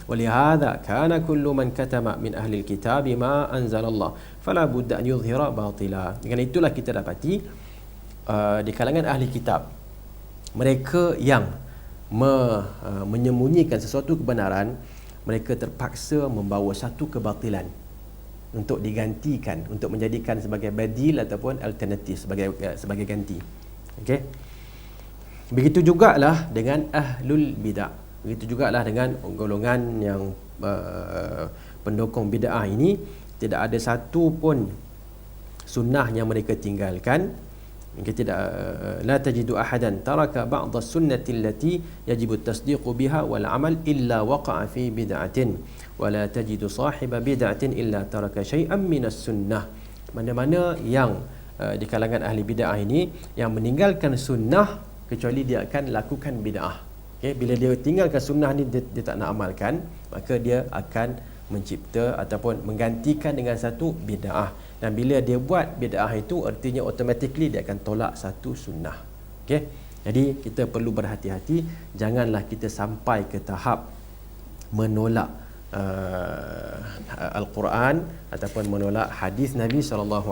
Walihada kana kullu man katama min ahli alkitab ma anzalallah fala budda an yuzhira batila. Dengan itulah kita dapati di kalangan ahli kitab, mereka yang menyembunyikan sesuatu kebenaran, mereka terpaksa membawa satu kebatilan untuk digantikan, untuk menjadikan sebagai badil ataupun alternatif, sebagai ganti. Okey. Begitu jugalah dengan ahlul bidah. Begitu jugalah dengan golongan yang pendukung bid'ah ini, tidak ada satu pun sunnah yang mereka tinggalkan. Tidak, la tajidu ahadan taraka ba'd as-sunnati allati yajibu at-tasdiqu biha wal 'amal illa waqa'a fi bid'atin wa la tajidu sahiba bid'atin illa taraka syai'an min as-sunnah. Mana-mana yang di kalangan ahli bid'ah ini yang meninggalkan sunnah, kecuali dia akan lakukan bid'ah. Okay? Bila dia tinggalkan sunnah ni, dia tak nak amalkan, maka dia akan mencipta ataupun menggantikan dengan satu bid'ah. Dan bila dia buat bid'ah itu, artinya automatically dia akan tolak satu sunnah. Okey. Jadi kita perlu berhati-hati, janganlah kita sampai ke tahap menolak Al-Quran ataupun menolak hadis Nabi SAW.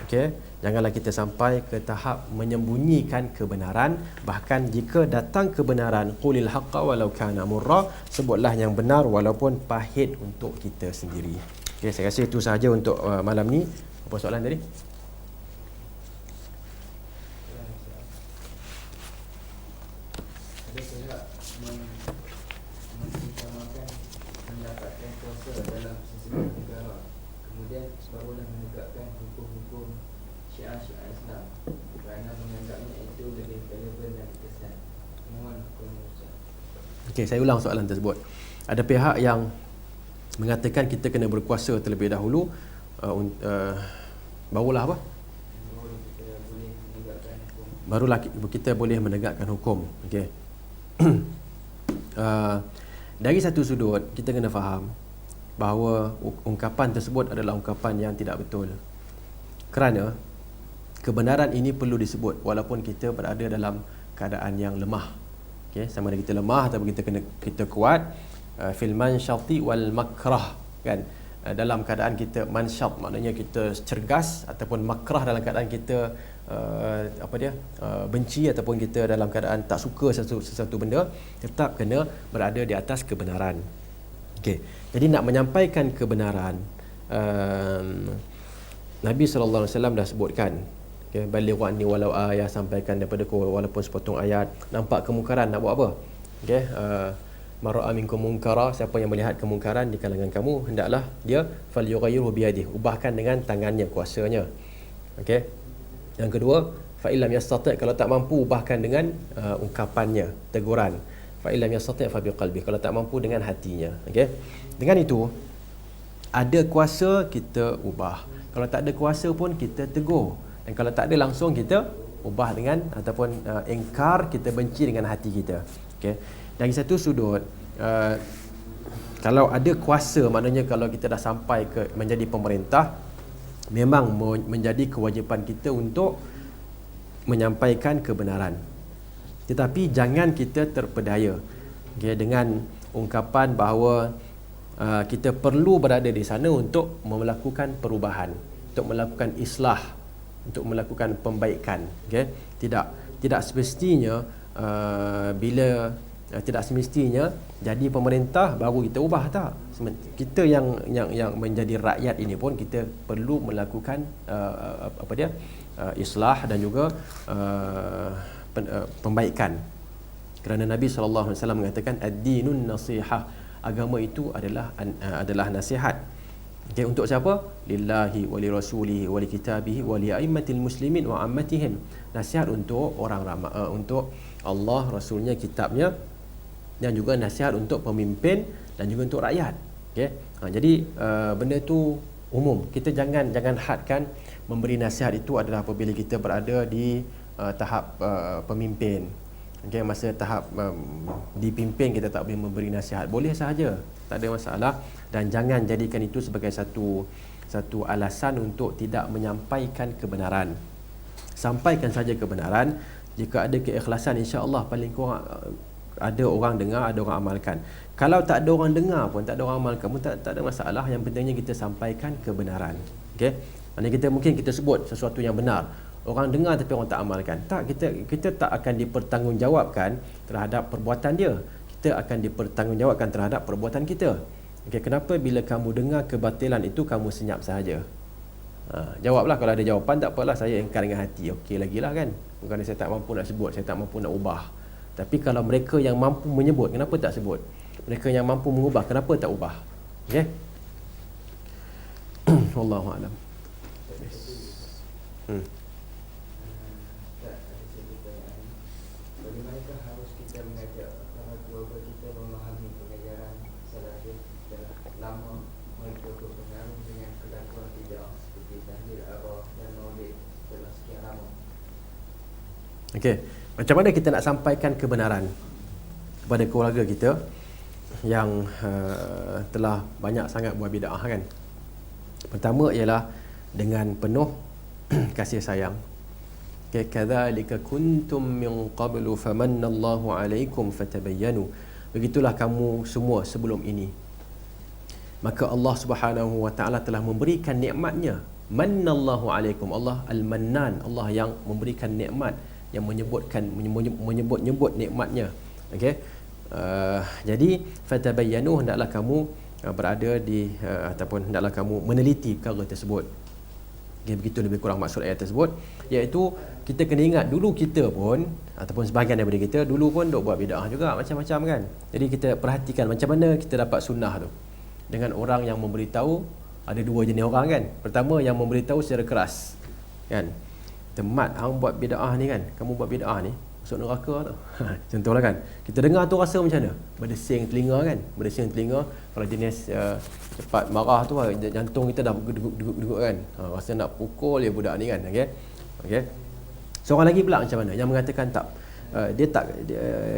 Okey. Janganlah kita sampai ke tahap menyembunyikan kebenaran. Bahkan jika datang kebenaran, qulil haqqa walau kana murra, sebutlah yang benar walaupun pahit untuk kita sendiri. Okay, saya rasa itu sahaja untuk malam ni. Apa soalan tadi? Ada pihak mengutamakan mendapatkan kuasa dalam sesebuah negara, kemudian barulah menegakkan hukum-hukum syiar-syiar Islam kerana menganggapnya itu lebih relevan dan berkesan. Mohon hukum Ustaz. Okey, saya ulang soalan tersebut. Ada pihak yang mengatakan kita kena berkuasa terlebih dahulu, barulah apa? Barulah kita boleh menegakkan hukum. Okey. Dari satu sudut kita kena faham bahawa ungkapan tersebut adalah ungkapan yang tidak betul. Kerana kebenaran ini perlu disebut walaupun kita berada dalam keadaan yang lemah. Okey, sama ada kita lemah ataupun kita kuat. Fil mansyati wal makrah, kan, dalam keadaan kita mansyat maknanya kita cergas, ataupun makrah dalam keadaan kita benci ataupun kita dalam keadaan tak suka sesuatu benda, tetap kena berada di atas kebenaran. Okey, jadi nak menyampaikan kebenaran, Nabi SAW dah sebutkan, okay, balighu anni walau ayat, sampaikan daripada ku walaupun sepotong ayat. Nampak kemungkaran, nak buat apa? Okey, mara'a minkum munkara, siapa yang melihat kemungkaran di kalangan kamu, hendaklah dia falyughayyirhu biyadihi, ubahkan dengan tangannya, kuasanya. Okey. Yang kedua, fa illam yastati', kalau tak mampu ubahkan dengan ungkapannya, teguran. Fa illam yastati' fa biqalbi, kalau tak mampu dengan hatinya. Okey. Dengan itu, ada kuasa kita ubah. Kalau tak ada kuasa pun kita tegur. Dan kalau tak ada langsung kita ubah dengan ataupun ingkar, kita benci dengan hati kita. Okey. Dari satu sudut, kalau ada kuasa, maknanya kalau kita dah sampai ke menjadi pemerintah, memang menjadi kewajipan kita untuk menyampaikan kebenaran. Tetapi jangan kita terpedaya, okay, dengan ungkapan bahawa kita perlu berada di sana untuk melakukan perubahan, untuk melakukan islah, untuk melakukan pembaikan. Okay? Tidak semestinya bila tidak semestinya jadi pemerintah baru kita ubah, tak. Kita yang menjadi rakyat ini pun kita perlu melakukan islah dan juga pembaikan. Kerana Nabi SAW mengatakan ad-dinun nasihah, agama itu adalah nasihat. Okay, untuk siapa? Lillahi wa li rasulihi wa li kitabihi wa li aimmatil muslimin wa ammatihim. Nasihat untuk orang ramai, untuk Allah, Rasulnya, kitabnya, dan juga nasihat untuk pemimpin dan juga untuk rakyat. Okay? Jadi benda tu umum. Kita jangan hadkan memberi nasihat itu adalah apabila kita berada di tahap pemimpin. Okay, masa tahap dipimpin kita tak boleh memberi nasihat. Boleh sahaja, tak ada masalah, dan jangan jadikan itu sebagai satu alasan untuk tidak menyampaikan kebenaran. Sampaikan saja kebenaran. Jika ada keikhlasan, insya-Allah paling kurang ada orang dengar, ada orang amalkan. Kalau tak ada orang dengar pun, tak ada orang amalkan pun, tak ada masalah. Yang pentingnya kita sampaikan kebenaran. Okey. Maksudnya mungkin kita sebut sesuatu yang benar, orang dengar tapi orang tak amalkan. Tak, kita tak akan dipertanggungjawabkan terhadap perbuatan dia. Kita akan dipertanggungjawabkan terhadap perbuatan kita. Okey, kenapa bila kamu dengar kebatilan itu kamu senyap sahaja? Jawablah. Kalau ada jawapan, tak apalah, saya engkar dengan hati. Okey lagilah kan. Bukan saya tak mampu nak sebut, saya tak mampu nak ubah. Tapi kalau mereka yang mampu menyebut, kenapa tak sebut? Mereka yang mampu mengubah, kenapa tak ubah? Okey. Wallahu a'lam. Bagaimanakah harus kita mengajak para keluarga kita memahami pengajaran salafiyah setelah lama mereka berpengaruh dengan kelakuan bid'ah seperti tahlil arwah dan maulid setelah sekian lama? Okey, macam mana kita nak sampaikan kebenaran kepada keluarga kita yang telah banyak sangat buat bid'ah kan? Pertama ialah dengan penuh kasih sayang. Kadzalika kuntum min qablu famannallahu alaikum fatabayyanu. Begitulah kamu semua sebelum ini. Maka Allah Subhanahu wa taala telah memberikan nikmatnya. Mannallahu alaikum, Allah Al-Mannan, Allah yang memberikan nikmat, yang menyebut nikmatnya. Okey. Jadi fatabayyanu, hendaklah kamu berada di ataupun hendaklah kamu meneliti perkara tersebut. Okay, begitu lebih kurang maksud ayat tersebut, iaitu kita kena ingat dulu kita pun ataupun sebahagian daripada kita dulu pun duk buat bid'ah juga macam-macam kan. Jadi kita perhatikan macam mana kita dapat sunnah tu dengan orang yang memberitahu. Ada dua jenis orang kan. Pertama yang memberitahu secara keras kan, temat hang buat bid'ah ni kan, kamu buat bid'ah ni masuk neraka tu. Contohlah kan, kita dengar tu rasa macam mana? Berdesing telinga kan, berdesing telinga. Kalau jenis cepat marah tu, jantung kita dah deguk kan, rasa nak pukul dia budak ni kan. Okey. Seorang lagi pula macam mana, yang mengatakan tak,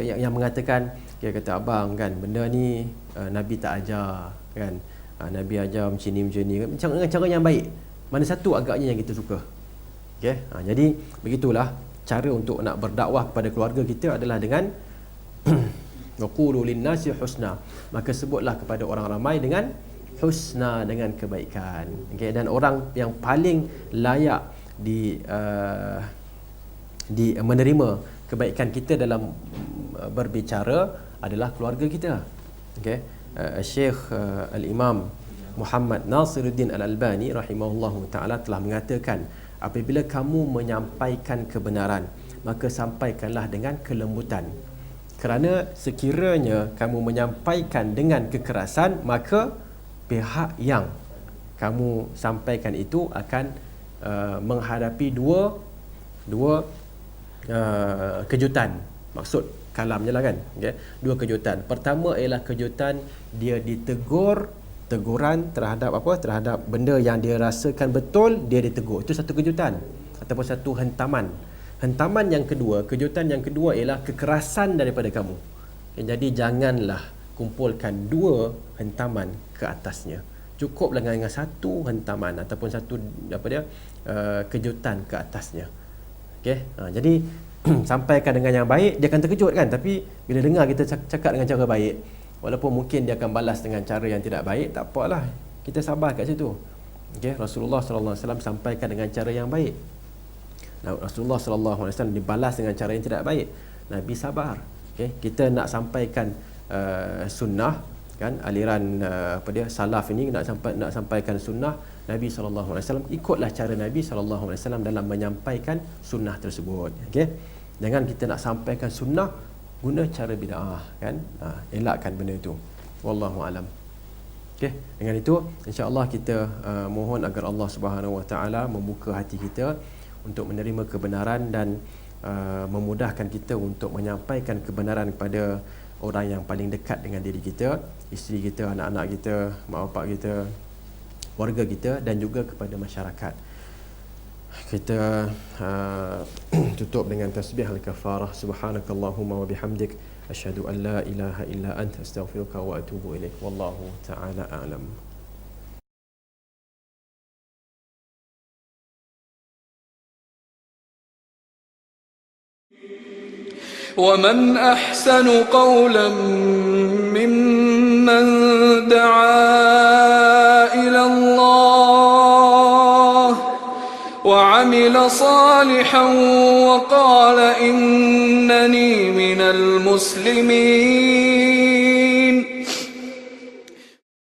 yang mengatakan, dia kata abang kan, benda ni Nabi tak ajar kan, Nabi ajar macam ni macam dengan cara yang baik. Mana satu agaknya yang kita suka? Okey. Jadi begitulah cara untuk nak berdakwah kepada keluarga kita adalah dengan waqulu linnasi husna, maka sebutlah kepada orang ramai dengan husna, dengan kebaikan. Okay? Dan orang yang paling layak di menerima kebaikan kita dalam berbicara adalah keluarga kita. Okay? Syekh Al-Imam Muhammad Nasiruddin Al-Albani rahimahullahu ta'ala telah mengatakan, apabila kamu menyampaikan kebenaran, maka sampaikanlah dengan kelembutan. Kerana sekiranya kamu menyampaikan dengan kekerasan, maka pihak yang kamu sampaikan itu akan menghadapi dua kejutan. Maksud kalamnya lah kan. Okay? Dua kejutan. Pertama ialah kejutan dia teguran terhadap terhadap benda yang dia rasakan betul, dia ditegur. Itu satu kejutan ataupun satu hentaman. Hentaman yang kedua, kejutan yang kedua ialah kekerasan daripada kamu. Jadi janganlah kumpulkan dua hentaman ke atasnya. Cukuplah dengan satu hentaman ataupun satu kejutan ke atasnya. Okey. Jadi sampaikan dengan yang baik, dia akan terkejut kan, tapi bila dengar kita cakap dengan cara baik, walaupun mungkin dia akan balas dengan cara yang tidak baik, tak apalah, kita sabar kat situ. Okay? Rasulullah SAW sampaikan dengan cara yang baik. Rasulullah SAW dibalas dengan cara yang tidak baik, Nabi sabar. Okay? Kita nak sampaikan sunnah, kan, aliran salaf ini nak sampaikan sunnah Nabi SAW, ikutlah cara Nabi SAW dalam menyampaikan sunnah tersebut. Okay? Jangan kita nak sampaikan sunnah guna cara bid'ah, kan, elakkan benda itu. Wallahu alam. Okay? Dengan itu insya-Allah kita mohon agar Allah Subhanahu Wa Taala membuka hati kita untuk menerima kebenaran dan memudahkan kita untuk menyampaikan kebenaran kepada orang yang paling dekat dengan diri kita, isteri kita, anak-anak kita, mak bapak kita, warga kita, dan juga kepada masyarakat. Kita tutup dengan tasbih al-kafarah. Subhanakallahumma wa bihamdik, asyhadu an la ilaha illa anta, astaghfiruka wa atubu ilaik. Wallahu ta'ala a'lam. ومن أحسن قولا ممن دعا إلى الله وعمل صالحا وقال إنني من المسلمين.